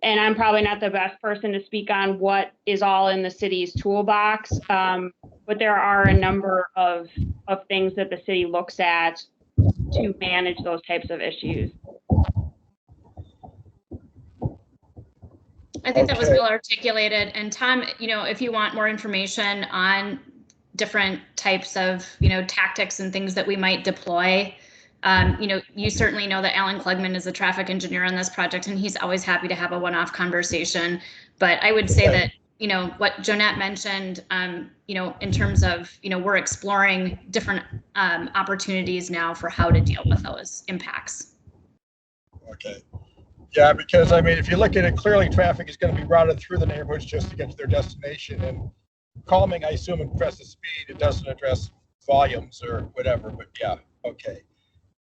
and I'm probably not the best person to speak on what is all in the city's toolbox, but there are a number of things that the city looks at to manage those types of issues. I think that was well articulated. And Tom, if you want more information on different types of, tactics and things that we might deploy, you certainly know that Alan Klugman is a traffic engineer on this project, and he's always happy to have a one-off conversation. But I would say that, what Jonette mentioned, in terms of, we're exploring different opportunities now for how to deal with those impacts. Okay. Yeah, because if you look at it clearly, traffic is going to be routed through the neighborhoods just to get to their destination. And calming, I assume, addresses speed. It doesn't address volumes or whatever. But yeah, okay.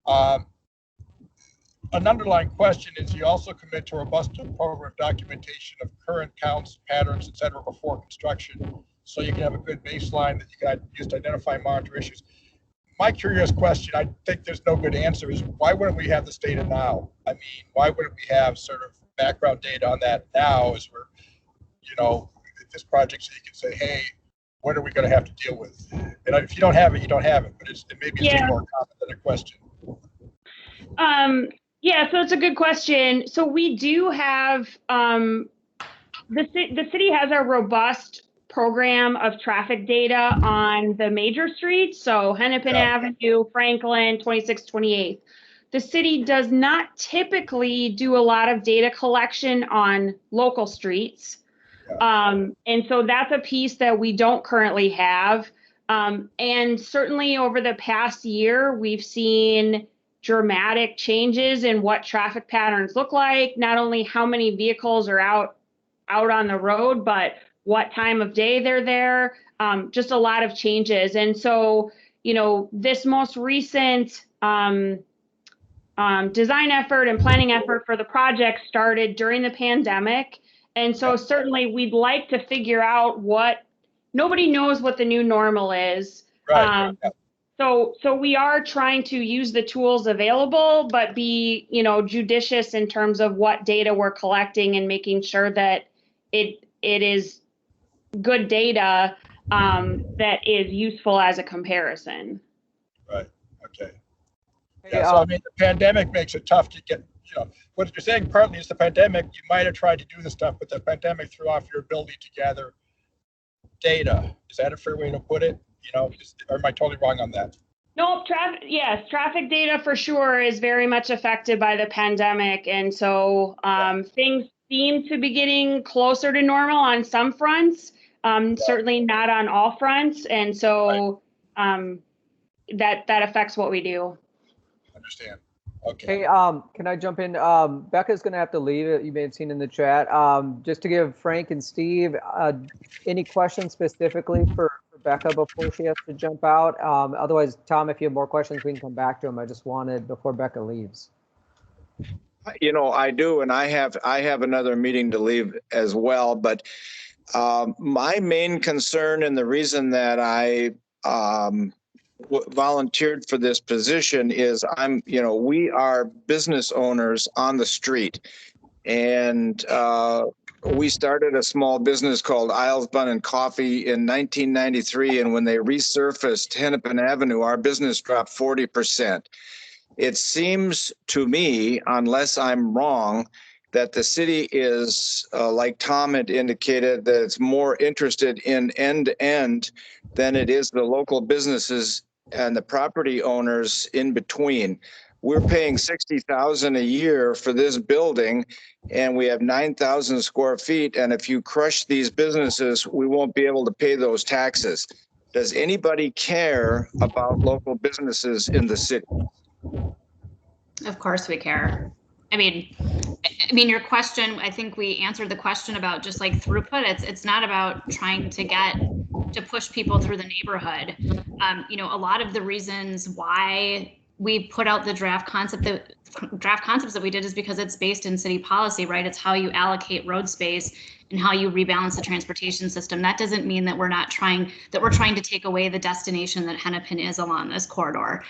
An underlying question is, you also commit to a robust program documentation of current counts, patterns, et cetera, before construction, so you can have a good baseline that you can use to identify and monitor issues. My curious question, I think there's no good answer, is why wouldn't we have this data now? Why wouldn't we have sort of background data on that now as we're, this project, so you can say, hey, what are we going to have to deal with? And if you don't have it, you don't have it, but maybe it's just more common than a question. Yeah, so it's a good question. So we do have, the city has a robust program of traffic data on the major streets. So Hennepin Avenue, Franklin, 26th, 28th. The city does not typically do a lot of data collection on local streets. And so that's a piece that we don't currently have. And certainly over the past year, we've seen dramatic changes in what traffic patterns look like, not only how many vehicles are out on the road, but what time of day they're there, just a lot of changes. And so, this most recent design effort and planning effort for the project started during the pandemic. And so certainly we'd like to figure out nobody knows what the new normal is. Right. So we are trying to use the tools available, but be, judicious in terms of what data we're collecting and making sure that it is good data that is useful as a comparison. Right. Okay. Yeah. So the pandemic makes it tough to get. What you're saying partly is the pandemic. You might have tried to do this stuff, but the pandemic threw off your ability to gather data. Is that a fair way to put it? Or am I totally wrong on that? No, traffic data for sure is very much affected by the pandemic. And so things seem to be getting closer to normal on some fronts, certainly not on all fronts. And so that affects what we do. Understand. Okay. Hey, can I jump in? Becca's going to have to leave. You may have seen in the chat. Just to give Frank and Steve any questions specifically for Becca before she has to jump out. Otherwise, Tom, if you have more questions, we can come back to them. I just wanted before Becca leaves. I do, and I have another meeting to leave as well. But my main concern, and the reason that I volunteered for this position, is we are business owners on the street, and we started a small business called Isles Bun and Coffee in 1993, and when they resurfaced Hennepin Avenue, our business dropped 40%. It seems to me, unless I'm wrong, that the city is, like Tom had indicated, that it's more interested in end-to-end than it is the local businesses and the property owners in between. We're paying $60,000 a year for this building, and we have 9,000 square feet. And if you crush these businesses, we won't be able to pay those taxes. Does anybody care about local businesses in the city? Of course we care. I mean, your question, I think we answered the question about just like throughput. It's not about trying to push people through the neighborhood. You know, a lot of the reasons why we put out the draft concepts that we did is because it's based in city policy, right? It's how you allocate road space and how you rebalance the transportation system. That doesn't mean that we're trying to take away the destination that Hennepin is along this corridor.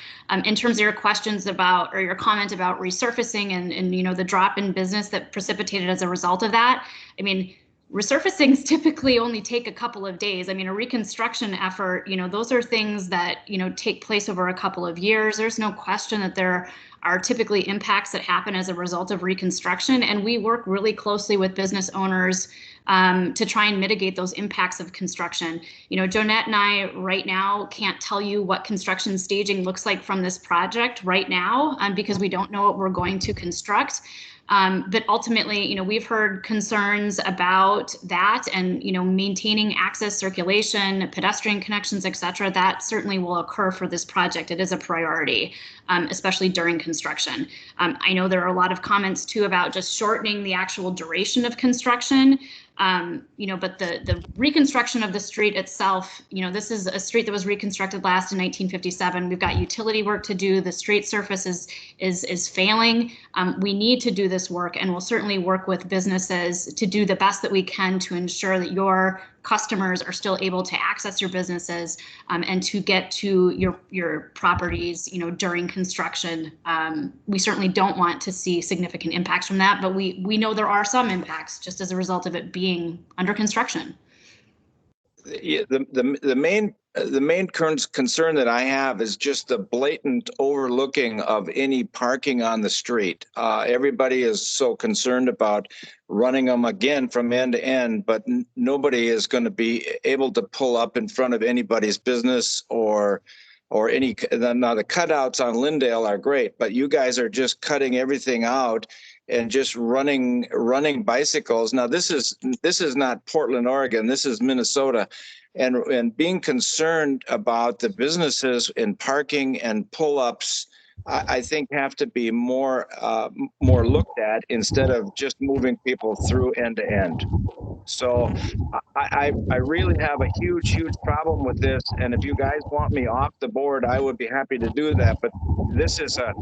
In terms of your questions about, or your comment about resurfacing and you know, the drop in business that precipitated as a result of that, I mean, resurfacings typically only take a couple of days. I mean, a reconstruction effort, you know, those are things that, you know, take place over a couple of years. There's no question that there are typically impacts that happen as a result of reconstruction. And we work really closely with business owners to try and mitigate those impacts of construction. You know, Jonette and I right now can't tell you what construction staging looks like from this project right now because we don't know what we're going to construct. But ultimately, you know, we've heard concerns about that and, you know, maintaining access, circulation, pedestrian connections, et cetera. That certainly will occur for this project. It is a priority, especially during construction. I know there are a lot of comments too about just shortening the actual duration of construction. You know, but the reconstruction of the street itself, you know, this is a street that was reconstructed last in 1957. We've got utility work to do. The street surface is failing. We need to do this work, and we'll certainly work with businesses to do the best that we can to ensure that your customers are still able to access your businesses and to get to your properties, you know, during construction. We certainly don't want to see significant impacts from that, but we know there are some impacts just as a result of it being under construction. The main concern that I have is just the blatant overlooking of any parking on the street. Everybody is so concerned about running them again from end to end, but nobody is going to be able to pull up in front of anybody's business or any. Now the cutouts on Lindale are great, but you guys are just cutting everything out and just running bicycles. Now this is not Portland, Oregon. This is Minnesota, and being concerned about the businesses in parking and pull-ups, I think have to be more looked at instead of just moving people through end to end. So I really have a huge problem with this. And if you guys want me off the board, I would be happy to do that. But this is a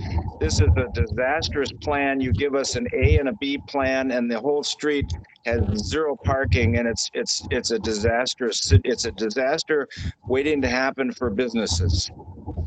disastrous plan. You give us an A and a B plan, and the whole street has zero parking, and it's a disaster waiting to happen for businesses.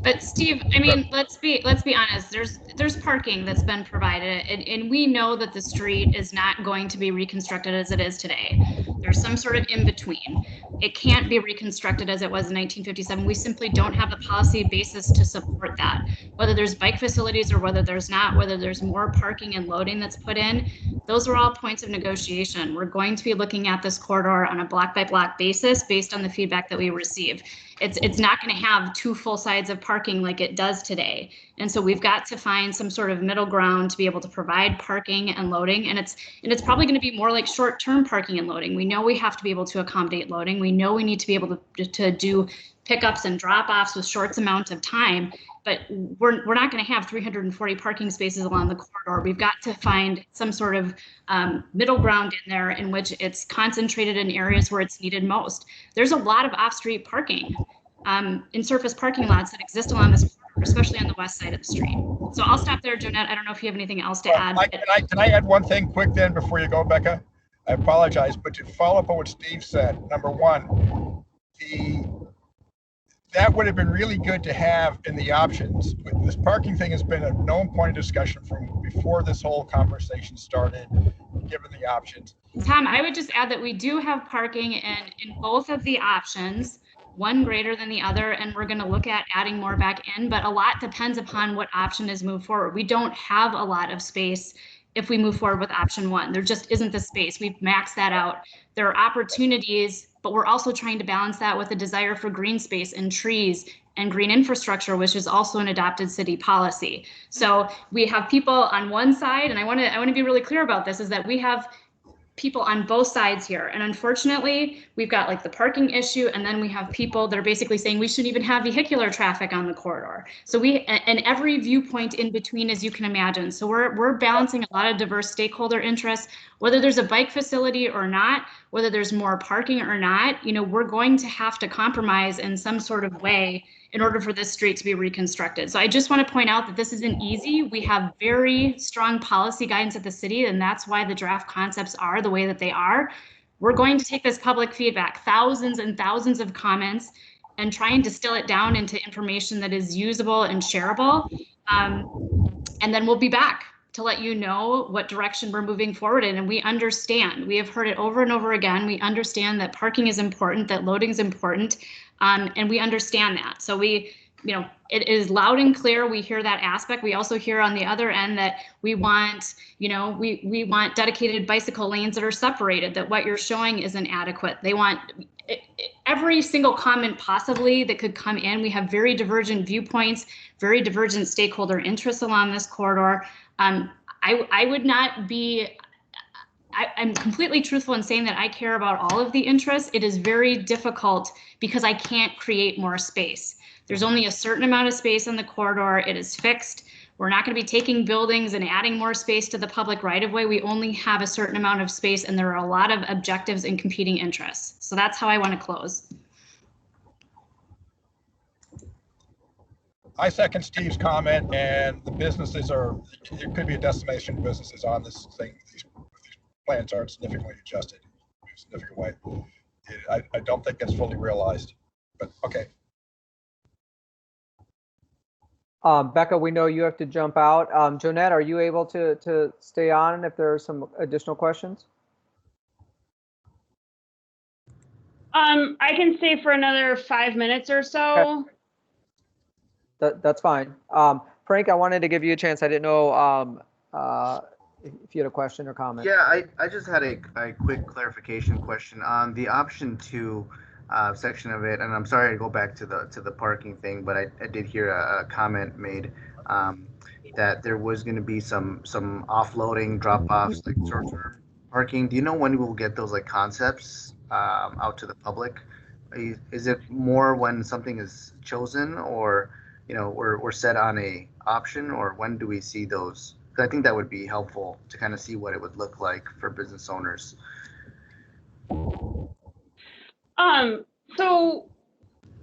But Steve, I mean, let's be honest. There's parking that's been provided, and we know that the street is not going to be reconstructed as it is today. There's some sort of in between. It can't be reconstructed as it was in 1957. We simply don't have the policy basis to support that. Whether there's bike facilities or whether there's not, whether there's more parking and loading that's put in, those are all points of negotiation. We're going to be looking at this corridor on a block by block basis based on the feedback that we receive. It's not going to have two full sides of parking like it does today. And so we've got to find some sort of middle ground to be able to provide parking and loading. And it's probably going to be more like short-term parking and loading. We know we have to be able to accommodate loading. We know we need to be able to do pickups and drop-offs with short amounts of time. But we're not going to have 340 parking spaces along the corridor. We've got to find some sort of middle ground in there in which it's concentrated in areas where it's needed most. There's a lot of off-street parking in surface parking lots that exist along this corridor, especially on the west side of the street. So I'll stop there, Jonette. I don't know if you have anything else to add. Can I add one thing quick then before you go, Becca? I apologize, but to follow up on what Steve said, number one, that would have been really good to have in the options. This parking thing has been a known point of discussion from before this whole conversation started, given the options. Tom, I would just add that we do have parking in both of the options, one greater than the other, and we're going to look at adding more back in, but a lot depends upon what option is moved forward. We don't have a lot of space if we move forward with option one. There just isn't the space. We've maxed that out. There are opportunities, but we're also trying to balance that with a desire for green space and trees and green infrastructure, which is also an adopted city policy. So we have people on one side, and I want to be really clear about this, is that we have people on both sides here. And unfortunately, we've got like the parking issue, and then we have people that are basically saying we shouldn't even have vehicular traffic on the corridor. So and every viewpoint in between, as you can imagine. So we're balancing a lot of diverse stakeholder interests, whether there's a bike facility or not, whether there's more parking or not, we're going to have to compromise in some sort of way in order for this street to be reconstructed. So I just want to point out that this isn't easy. We have very strong policy guidance at the city, and that's why the draft concepts are the way that they are. We're going to take this public feedback, thousands and thousands of comments, and try and distill it down into information that is usable and shareable. And then we'll be back to let you know what direction we're moving forward in. And we understand, we have heard it over and over again. We understand that parking is important, that loading is important. And we understand that. So it is loud and clear. We hear that aspect. We also hear on the other end that we want, we want dedicated bicycle lanes that are separated, that what you're showing isn't adequate. They want every single comment possibly that could come in. We have very divergent viewpoints, very divergent stakeholder interests along this corridor. I would not be, I'm completely truthful in saying that I care about all of the interests. It is very difficult because I can't create more space. There's only a certain amount of space on the corridor. It is fixed. We're not going to be taking buildings and adding more space to the public right of way. We only have a certain amount of space, and there are a lot of objectives and competing interests. So that's how I want to close. I second Steve's comment, and the businesses it could be a destination businesses on this thing. These plans aren't significantly adjusted in a significant way. I don't think it's fully realized, but okay. Becca, we know you have to jump out. Jonette, are you able to stay on if there are some additional questions? I can stay for another 5 minutes or so. Okay. That's fine. Frank, I wanted to give you a chance. I didn't know if you had a question or comment. Yeah, I just had a quick clarification question on the option 2 section of it, and I'm sorry to go back to the parking thing, but I did hear a comment made that there was going to be some offloading drop-offs, like short-term parking. Do you know when we'll get those like concepts out to the public? Is it more when something is chosen, or we're set on a option, or when do we see those? I think that would be helpful to kind of see what it would look like for business owners. So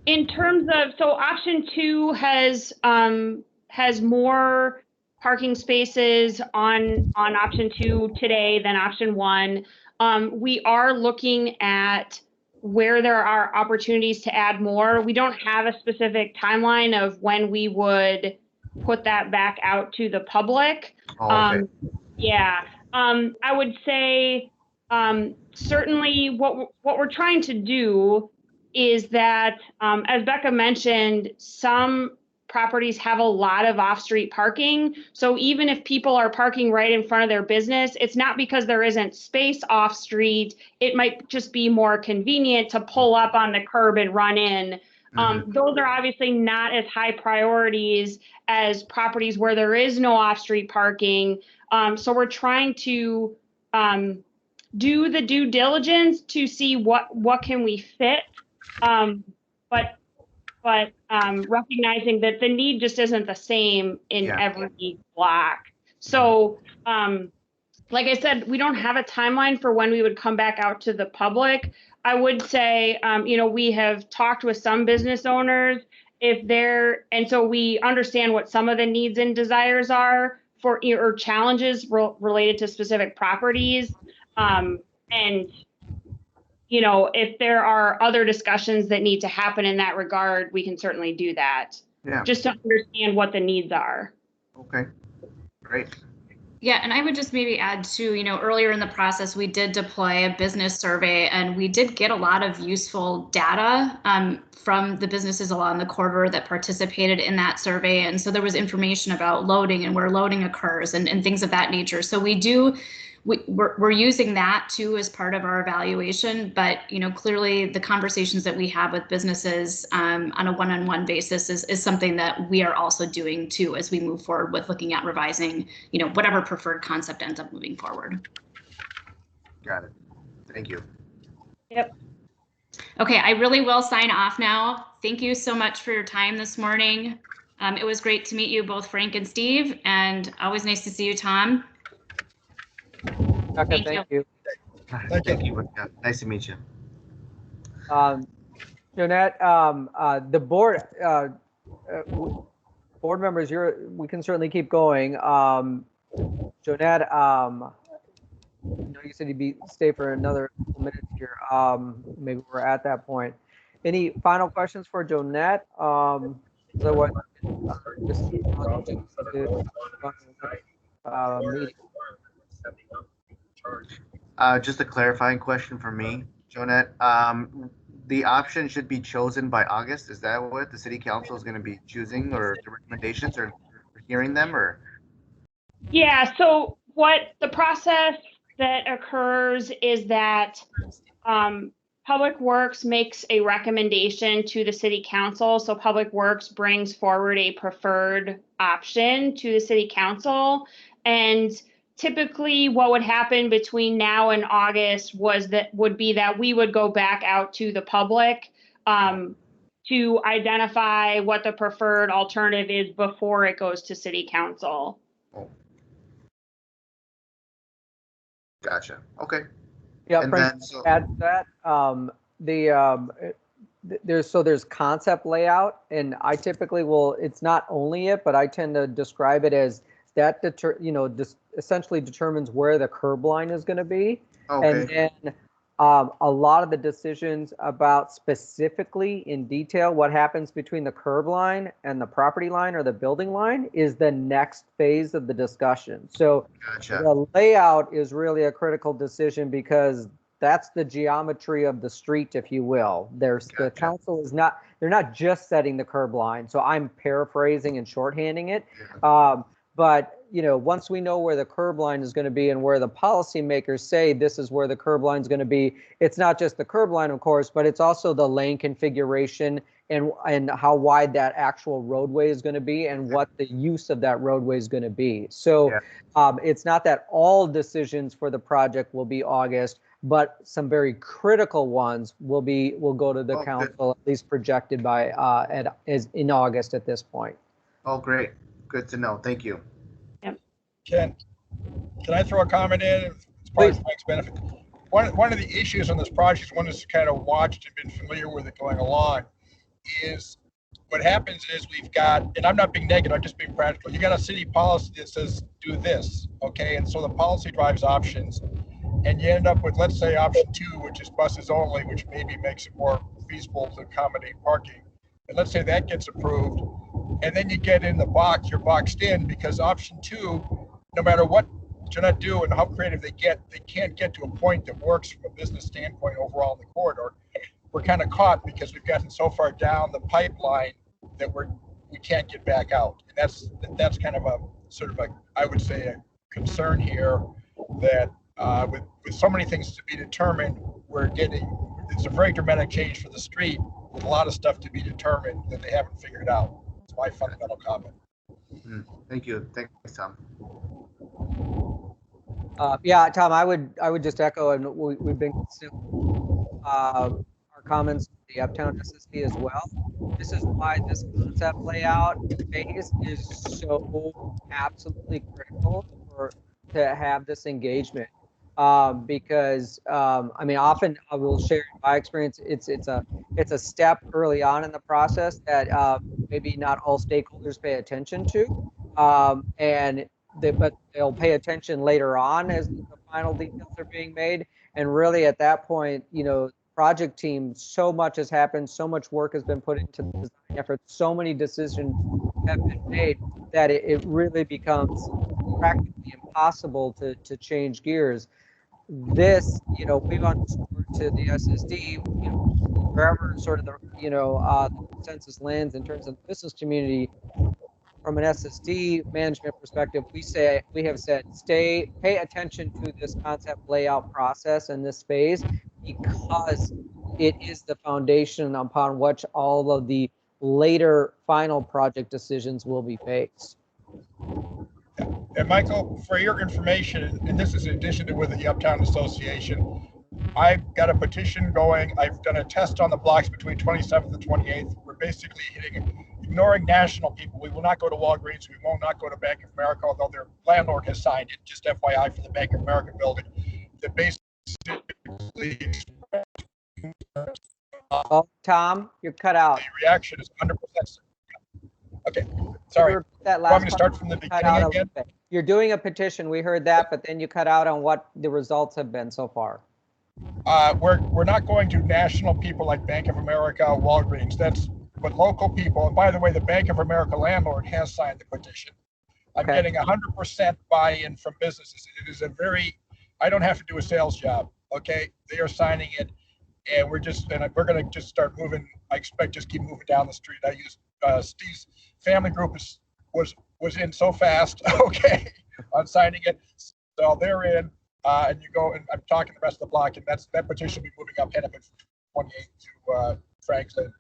in terms of, option 2 has more parking spaces on option 2 today than option 1. We are looking at where there are opportunities to add more. We don't have a specific timeline of when we would put that back out to the public. Oh, okay. I would say certainly what we're trying to do is that, as Becca mentioned, some properties have a lot of off-street parking. So even if people are parking right in front of their business, it's not because there isn't space off-street. It might just be more convenient to pull up on the curb and run in. Those are obviously not as high priorities as properties where there is no off-street parking. So we're trying to do the due diligence to see what can we fit, but recognizing that the need just isn't the same in every block. So like I said, we don't have a timeline for when we would come back out to the public. I would say, we have talked with some business owners and so we understand what some of the needs and desires are for, or challenges related to specific properties. And, if there are other discussions that need to happen in that regard, we can certainly do that. Yeah. Just to understand what the needs are. Okay, great. Yeah, and I would just maybe add too, earlier in the process, we did deploy a business survey and we did get a lot of useful data from the businesses along the corridor that participated in that survey. And so there was information about loading and where loading occurs and things of that nature. So we're using that too as part of our evaluation, but clearly the conversations that we have with businesses on a one-on-one basis is something that we are also doing too as we move forward with looking at revising whatever preferred concept ends up moving forward. Got it. Thank you. Yep. Okay, I really will sign off now. Thank you so much for your time this morning. It was great to meet you, both Frank and Steve, and always nice to see you, Tom. Okay, thank you. Thank you. Yeah, nice to meet you. Jeanette, the board members, we can certainly keep going. Jeanette, you said you'd stay for another minute here. Maybe we're at that point. Any final questions for Jeanette? Otherwise, meeting. Just a clarifying question for me, Jonette. The option should be chosen by August. Is that what the city council is going to be choosing, or the recommendations, or hearing them, or? Yeah, so what the process that occurs is that Public Works makes a recommendation to the city council. So Public Works brings forward a preferred option to the city council. And typically what would happen between now and August would be that we would go back out to the public to identify what the preferred alternative is before it goes to city council. Oh. Gotcha. Okay. Yeah, And Frank, then, so, add to that. There's concept layout, and I typically will. It's not only it, but I tend to describe it as that. Essentially determines where the curb line is going to be, okay. and then a lot of the decisions about specifically in detail what happens between the curb line and the property line or the building line is the next phase of the discussion. So Gotcha. the layout is really a critical decision because that's the geometry of the street, if you will. Gotcha. The council is not, they're not just setting the curb line. So I'm paraphrasing and shorthanding it. Yeah. But once we know where the curb line is going to be and where the policymakers say this is where the curb line is going to be, it's not just the curb line, of course, but it's also the lane configuration and how wide that actual roadway is going to be and what the use of that roadway is going to be. So it's not that all decisions for the project will be August, but some very critical ones will go to the council, at least projected by in August at this point. Oh, great. Good to know. Thank you. Yep. Can I throw a comment in? It's probably for Mike's benefit. One of the issues on this project, one that's kind of watched and been familiar with it going along, is what happens is we've got, and I'm not being negative, I'm just being practical. You got a city policy that says do this, okay? And so the policy drives options, and you end up with, let's say, option 2, which is buses only, which maybe makes it more feasible to accommodate parking. And let's say that gets approved. And then you get in the box, you're boxed in because option 2, no matter what Jeanette do and how creative they can't get to a point that works from a business standpoint overall in the corridor. We're kind of caught because we've gotten so far down the pipeline that we can't get back out. And that's kind of a sort of I would say a concern here that with so many things to be determined, it's a very dramatic change for the street with a lot of stuff to be determined that they haven't figured out. It's my fundamental comment. Thank you. Thanks, Tom. Yeah, Tom, I would just echo, and we've been our comments to the Uptown SSD as well. This is why this concept layout phase is so absolutely critical to have this engagement. Because I mean, often I will share my experience. It's a step early on in the process that maybe not all stakeholders pay attention to, but they'll pay attention later on as the final details are being made. And really, at that point, project team, so much has happened, so much work has been put into the design effort, so many decisions have been made that it really becomes practically impossible to change gears. This, we've underscored to the SSD, wherever sort of the, the consensus lands in terms of the business community, from an SSD management perspective, we have said, pay attention to this concept layout process in this phase, because it is the foundation upon which all of the later final project decisions will be based. And Michael, for your information, and this is in addition to with the Uptown Association, I've got a petition going. I've done a test on the blocks between 27th and 28th. We're basically ignoring national people. We will not go to Walgreens. We will not go to Bank of America, although their landlord has signed it, just FYI, for the Bank of America building. That basically, Oh, Tom, you're cut out. the reaction is 100%. Okay, sorry. That last Want me to start from the beginning again? You're doing a petition. We heard that, but then you cut out on what the results have been so far. We're not going to national people like Bank of America, Walgreens. But local people. And by the way, the Bank of America landlord has signed the petition. I'm getting 100% buy-in from businesses. It is I don't have to do a sales job. Okay, they are signing it, and we're going to just start moving. I expect just keep moving down the street. I used Steve's family group was in so fast. Okay, on signing it, so they're in. And you go, and I'm talking the rest of the block, and that petition will be moving up Hennepin from 28 to Franklin.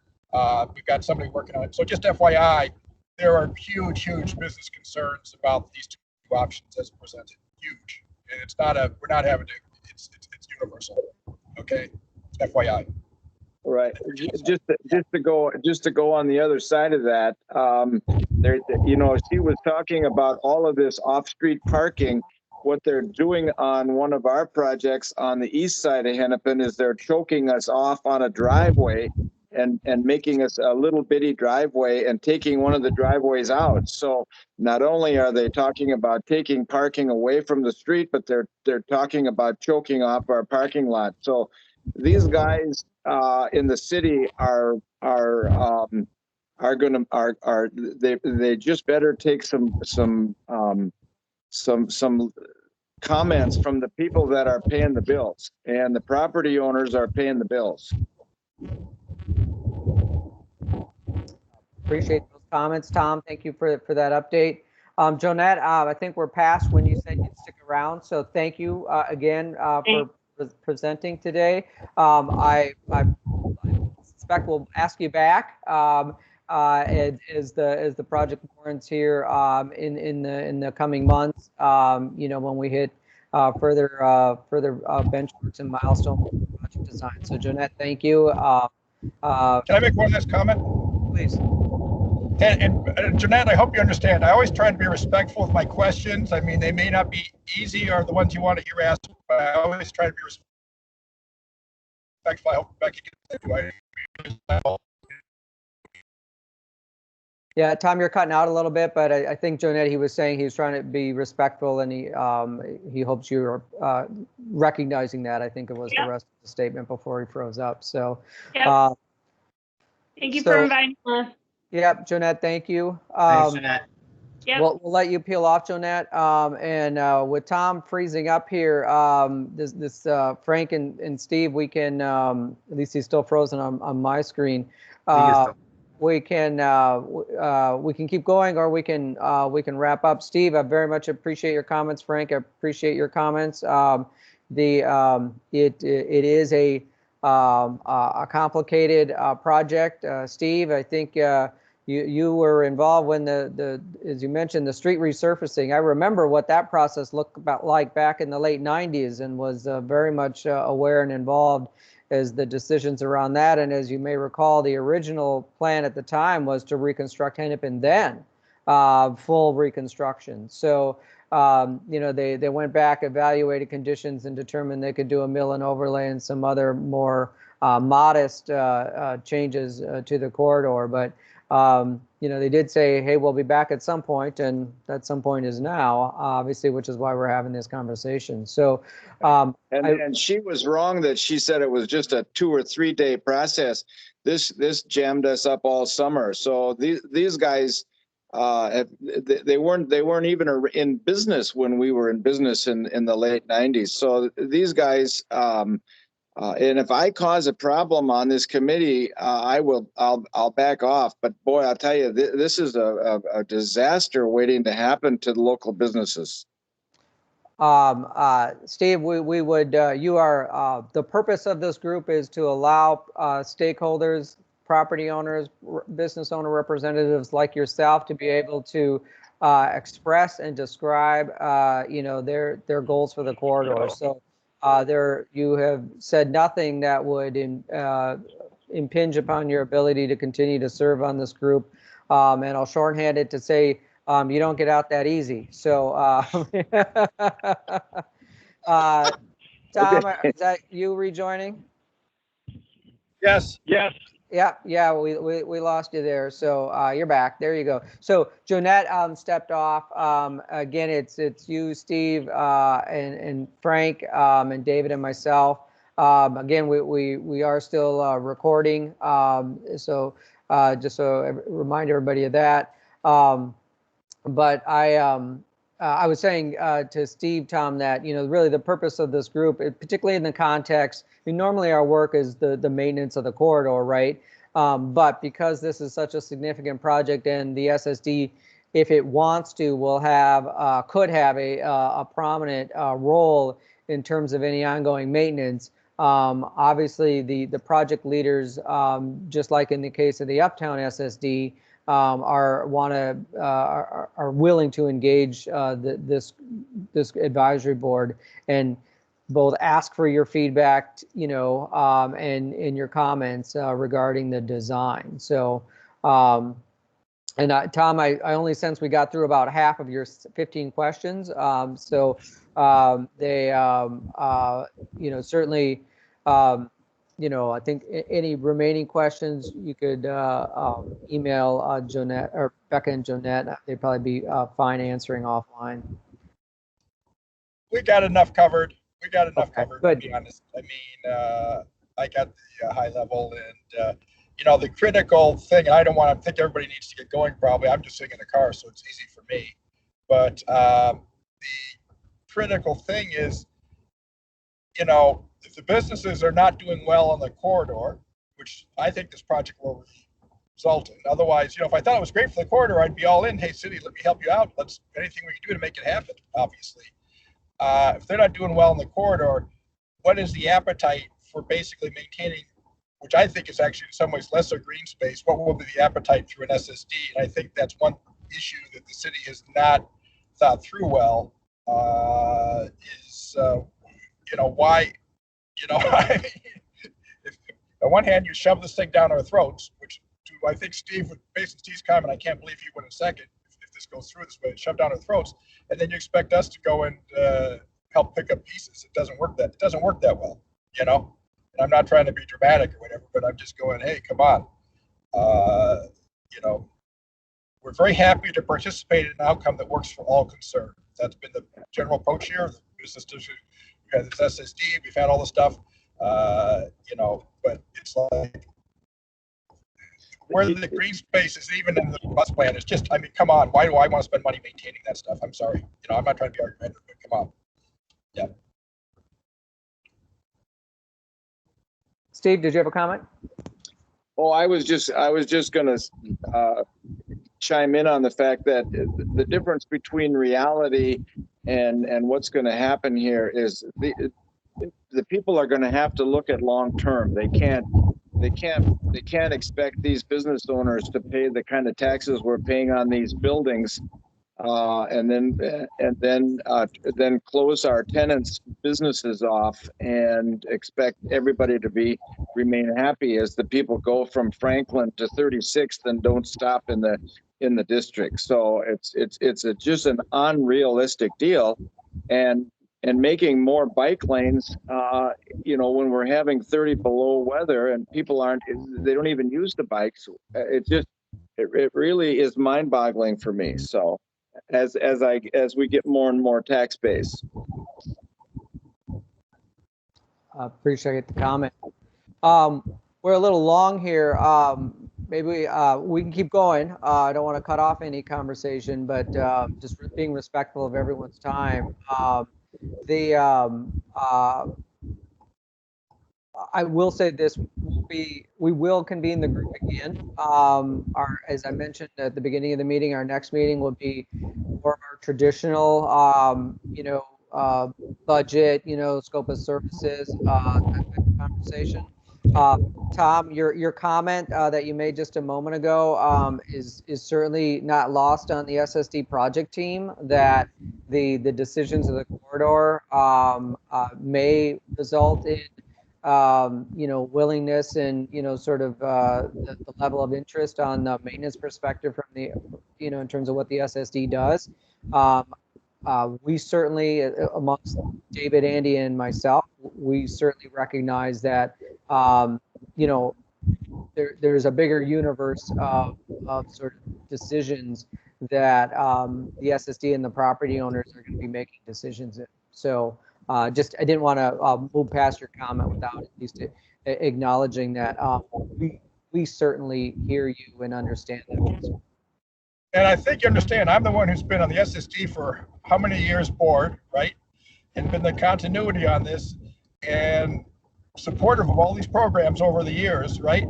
We've got somebody working on it. So just FYI, there are huge business concerns about these two options as presented. Huge, and we're not having to. It's universal. Okay, FYI. Right. Just to go on the other side of that, she was talking about all of this off-street parking. What they're doing on one of our projects on the east side of Hennepin is they're choking us off on a driveway and making us a little bitty driveway and taking one of the driveways out. So not only are they talking about taking parking away from the street, but they're talking about choking off our parking lot. So these guys in the city they just better take some comments from the people that are paying the bills, and the property owners are paying the bills. Appreciate those comments, Tom. Thank you for that update. Jonette, I think we're past when you said you'd stick around, so thank you again for presenting today. I suspect we'll ask you back as the project warrants here in the coming months. When we hit further benchmarks and milestones for project design. So Jonette, thank you. Can I make one last comment? Please. And Jeanette, I hope you understand. I always try to be respectful with my questions. I mean, they may not be easy or the ones you want to hear asked, but I always try to be respectful. I hope Becky gets that. Yeah, Tom, you're cutting out a little bit, but I think Jonette, he was saying he was trying to be respectful, and he hopes you're recognizing that. I think it was the rest of the statement before he froze up. So, thank you for inviting us. Yep, Jonette, thank you. Thanks, Jonette. Yep. We'll let you peel off, Jonette. And with Tom freezing up here, this Frank and Steve, we can at least he's still frozen on my screen. We can keep going, or we can wrap up. Steve, I very much appreciate your comments. Frank, I appreciate your comments. It is a complicated project. Steve, I think you were involved when as you mentioned, the street resurfacing. I remember what that process looked like back in the late 90s, and was very much aware and involved as the decisions around that. And as you may recall, the original plan at the time was to reconstruct Hennepin then, full reconstruction. So, they went back, evaluated conditions, and determined they could do a mill and overlay and some other more modest changes to the corridor. But, they did say, hey, we'll be back at some point, and that some point is now, obviously, which is why we're having this conversation. So, and she was wrong that she said it was just a 2 or 3 day process. This jammed us up all summer. So these guys they weren't even in business when we were in business in the late 90s. So these guys, and if I cause a problem on this committee, I'll back off. But boy, I'll tell you, this is a disaster waiting to happen to the local businesses. Steve, we would, the purpose of this group is to allow stakeholders, property owners, business owner representatives like yourself to be able to express and describe, their goals for the corridor. So you have said nothing that would impinge upon your ability to continue to serve on this group. And I'll shorthand it to say, you don't get out that easy. So, Tom, is that you rejoining? Yes. Yeah, we lost you there. So you're back. There you go. So Jonette stepped off. Again, it's you, Steve, and Frank, and David and myself. Again, we are still recording. So just so remind everybody of that. But I was saying to Steve, Tom, that really the purpose of this group, particularly in the context, normally our work is the maintenance of the corridor, right? But because this is such a significant project, and the SSD, if it wants to, will have could have a prominent role in terms of any ongoing maintenance. Obviously, the project leaders, just like in the case of the Uptown SSD, are willing to engage this advisory board and both ask for your feedback, and in your comments regarding the design. So, Tom, I only sense we got through about half of your 15 questions. So they, certainly. I think any remaining questions you could email Jonette or Becca and Jonette. They'd probably be fine answering offline. We got enough covered. Good. To be honest. I mean, I got the high level, and the critical thing. I don't want to think everybody needs to get going. Probably, I'm just sitting in the car, so it's easy for me. But the critical thing is, if the businesses are not doing well on the corridor, which I think this project will result in. Otherwise, if I thought it was great for the corridor, I'd be all in. Hey, city, let me help you out. Let's anything we can do to make it happen. Obviously, if they're not doing well in the corridor, what is the appetite for basically maintaining, which I think is actually in some ways lesser green space? What will be the appetite through an SSD? And I think that's one issue that the city has not thought through well. Why? I mean, if on one hand you shove this thing down our throats, which I think Steve would, based on Steve's comment, I can't believe he would in a second if this goes through this way, shove down our throats, and then you expect us to go and help pick up pieces. It doesn't work that well, And I'm not trying to be dramatic or whatever, but I'm just going, hey, come on, we're very happy to participate in an outcome that works for all concerned. That's been the general approach here. The business district. We had this SSD, we've had all the stuff, but it's like where the green space is even in the bus plan is just, I mean, come on, why do I want to spend money maintaining that stuff? I'm sorry, I'm not trying to be argumentative, but come on. Yeah. Steve, did you have a comment? Oh, I was just going to chime in on the fact that the difference between reality and what's going to happen here is the people are going to have to look at long term. They can't expect these business owners to pay the kind of taxes we're paying on these buildings, and then close our tenants' businesses off and expect everybody to remain happy as the people go from Franklin to 36th and don't stop in the district. So it's just an unrealistic deal, and making more bike lanes, when we're having 30 below weather and people they don't even use the bikes. It really is mind-boggling for me. So as we get more and more tax base. Appreciate the comment. We're a little long here. maybe we can keep going. I don't want to cut off any conversation, but just being respectful of everyone's time. I will say this: we will convene the group again. As I mentioned at the beginning of the meeting, our next meeting will be more of our traditional, budget, scope of services type of conversation. Tom, your comment that you made just a moment ago is certainly not lost on the SSD project team. That the decisions of the corridor may result in willingness and, sort of the level of interest on the maintenance perspective from the, in terms of what the SSD does. We certainly, amongst David, Andy, and myself, we certainly recognize that, there's a bigger universe of sort of decisions that the SSD and the property owners are going to be making decisions in. So I didn't want to move past your comment without at least acknowledging that we certainly hear you and understand that. And I think you understand, I'm the one who's been on the SSD for how many years board, right? And been the continuity on this and supportive of all these programs over the years, right?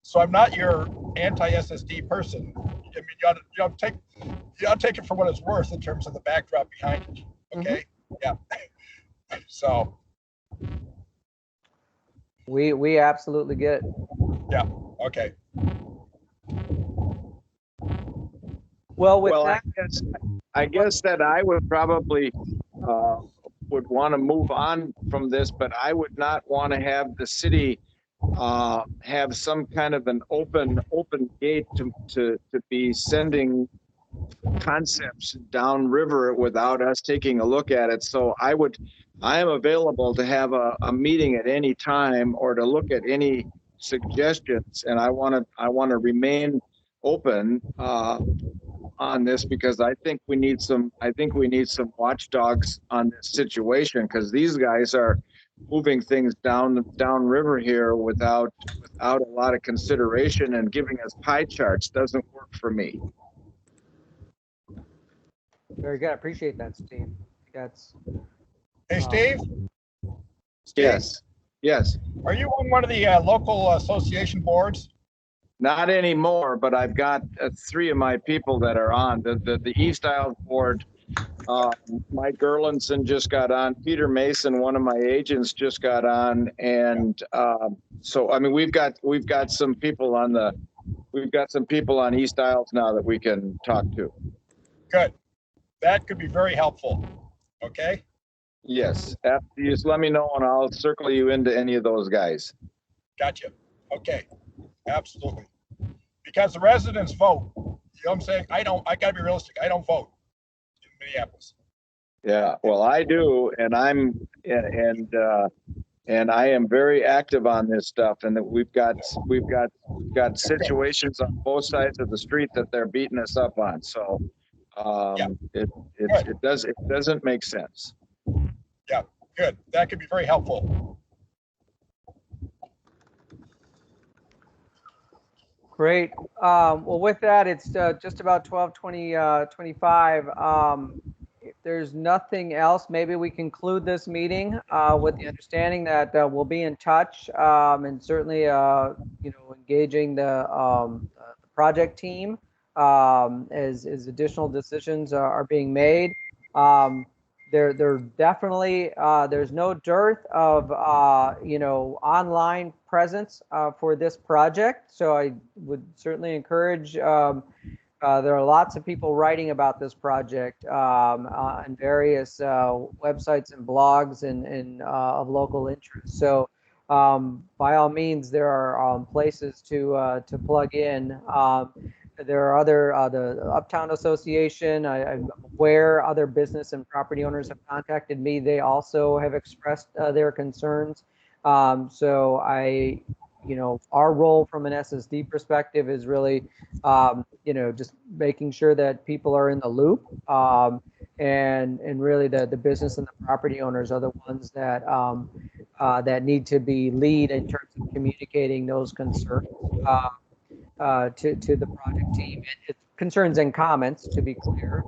So I'm not your anti-SSD person. I mean, you ought to take it for what it's worth in terms of the backdrop behind it. Okay. Mm-hmm. Yeah. So we absolutely get it. Yeah. Okay. Well, I guess that I would probably would want to move on from this, but I would not want to have the city have some kind of an open gate to be sending concepts downriver without us taking a look at it. So I am available to have a meeting at any time or to look at any suggestions, and I want to remain open on this, because I think we need some watchdogs on this situation, because these guys are moving things downriver here without a lot of consideration, and giving us pie charts doesn't work for me. Very good. I appreciate that, Steve. Hey, Steve? Yes. Are you on one of the local association boards? Not anymore, but I've got 3 of my people that are on the East Isle board. Mike Erlandson just got on. Peter Mason, one of my agents, just got on, and so I mean we've got some people on East Isles now that we can talk to. Good. That could be very helpful. Okay. Yes. You just let me know, and I'll circle you into any of those guys. Gotcha. Okay. Absolutely. Because the residents vote. You know what I'm saying? I gotta be realistic. I don't vote in Minneapolis. Yeah, well, I do, and I am very active on this stuff, and that we've got situations on both sides of the street that they're beating us up on. So it doesn't make sense. Yeah, good. That could be very helpful. Great. Well, with that, it's just about 12:25. If there's nothing else, maybe we conclude this meeting with the understanding that we'll be in touch, and certainly, engaging the project team as additional decisions are being made. There definitely there's no dearth of online presence for this project, so I would certainly encourage. There are lots of people writing about this project on various websites and blogs and of local interest. So by all means, there are places to plug in. There are other, the Uptown Association, I'm aware other business and property owners have contacted me. They also have expressed their concerns. So our role from an SSD perspective is really, just making sure that people are in the loop. And really the business and the property owners are the ones that that need to be lead in terms of communicating those concerns. to the project team. It's concerns and comments, to be clear,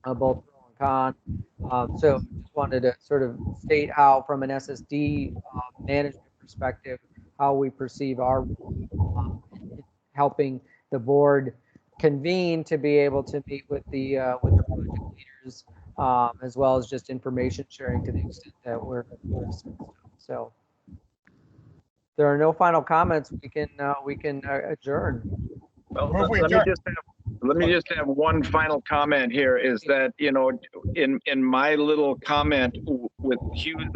both pro and con. So just wanted to sort of state how, from an SSD management perspective, how we perceive our helping the board convene to be able to meet with the project leaders, as well as just information sharing to the extent that we're so. There are no final comments. We can adjourn. Well, Move we let me adjourn. just have one final comment here is that, you know, in my little comment with Hughes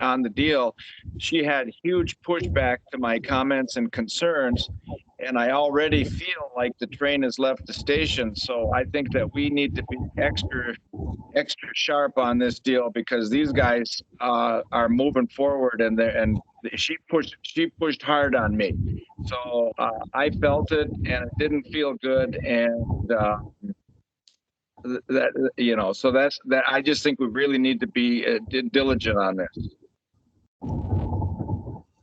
on the deal, she had huge pushback to my comments and concerns. And I already feel like the train has left the station. So I think that we need to be extra sharp on this deal because these guys are moving forward and she pushed hard on me. So I felt it and it didn't feel good. And that, you know, so that I just think we really need to be diligent on this.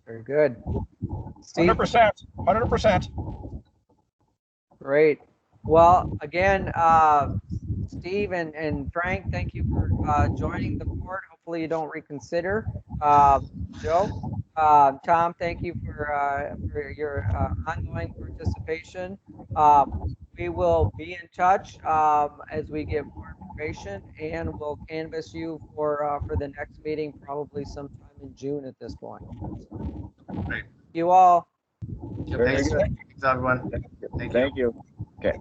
Very good. Steve? 100%. 100%. Great. Well, again, Steve and Frank, thank you for joining the board. Hopefully you don't reconsider. Joe, Tom, thank you for your ongoing participation. We will be in touch as we get more information, and we'll canvass you for the next meeting, probably sometime in June at this point. Great. You all. Thanks, everyone. Thank you. Okay.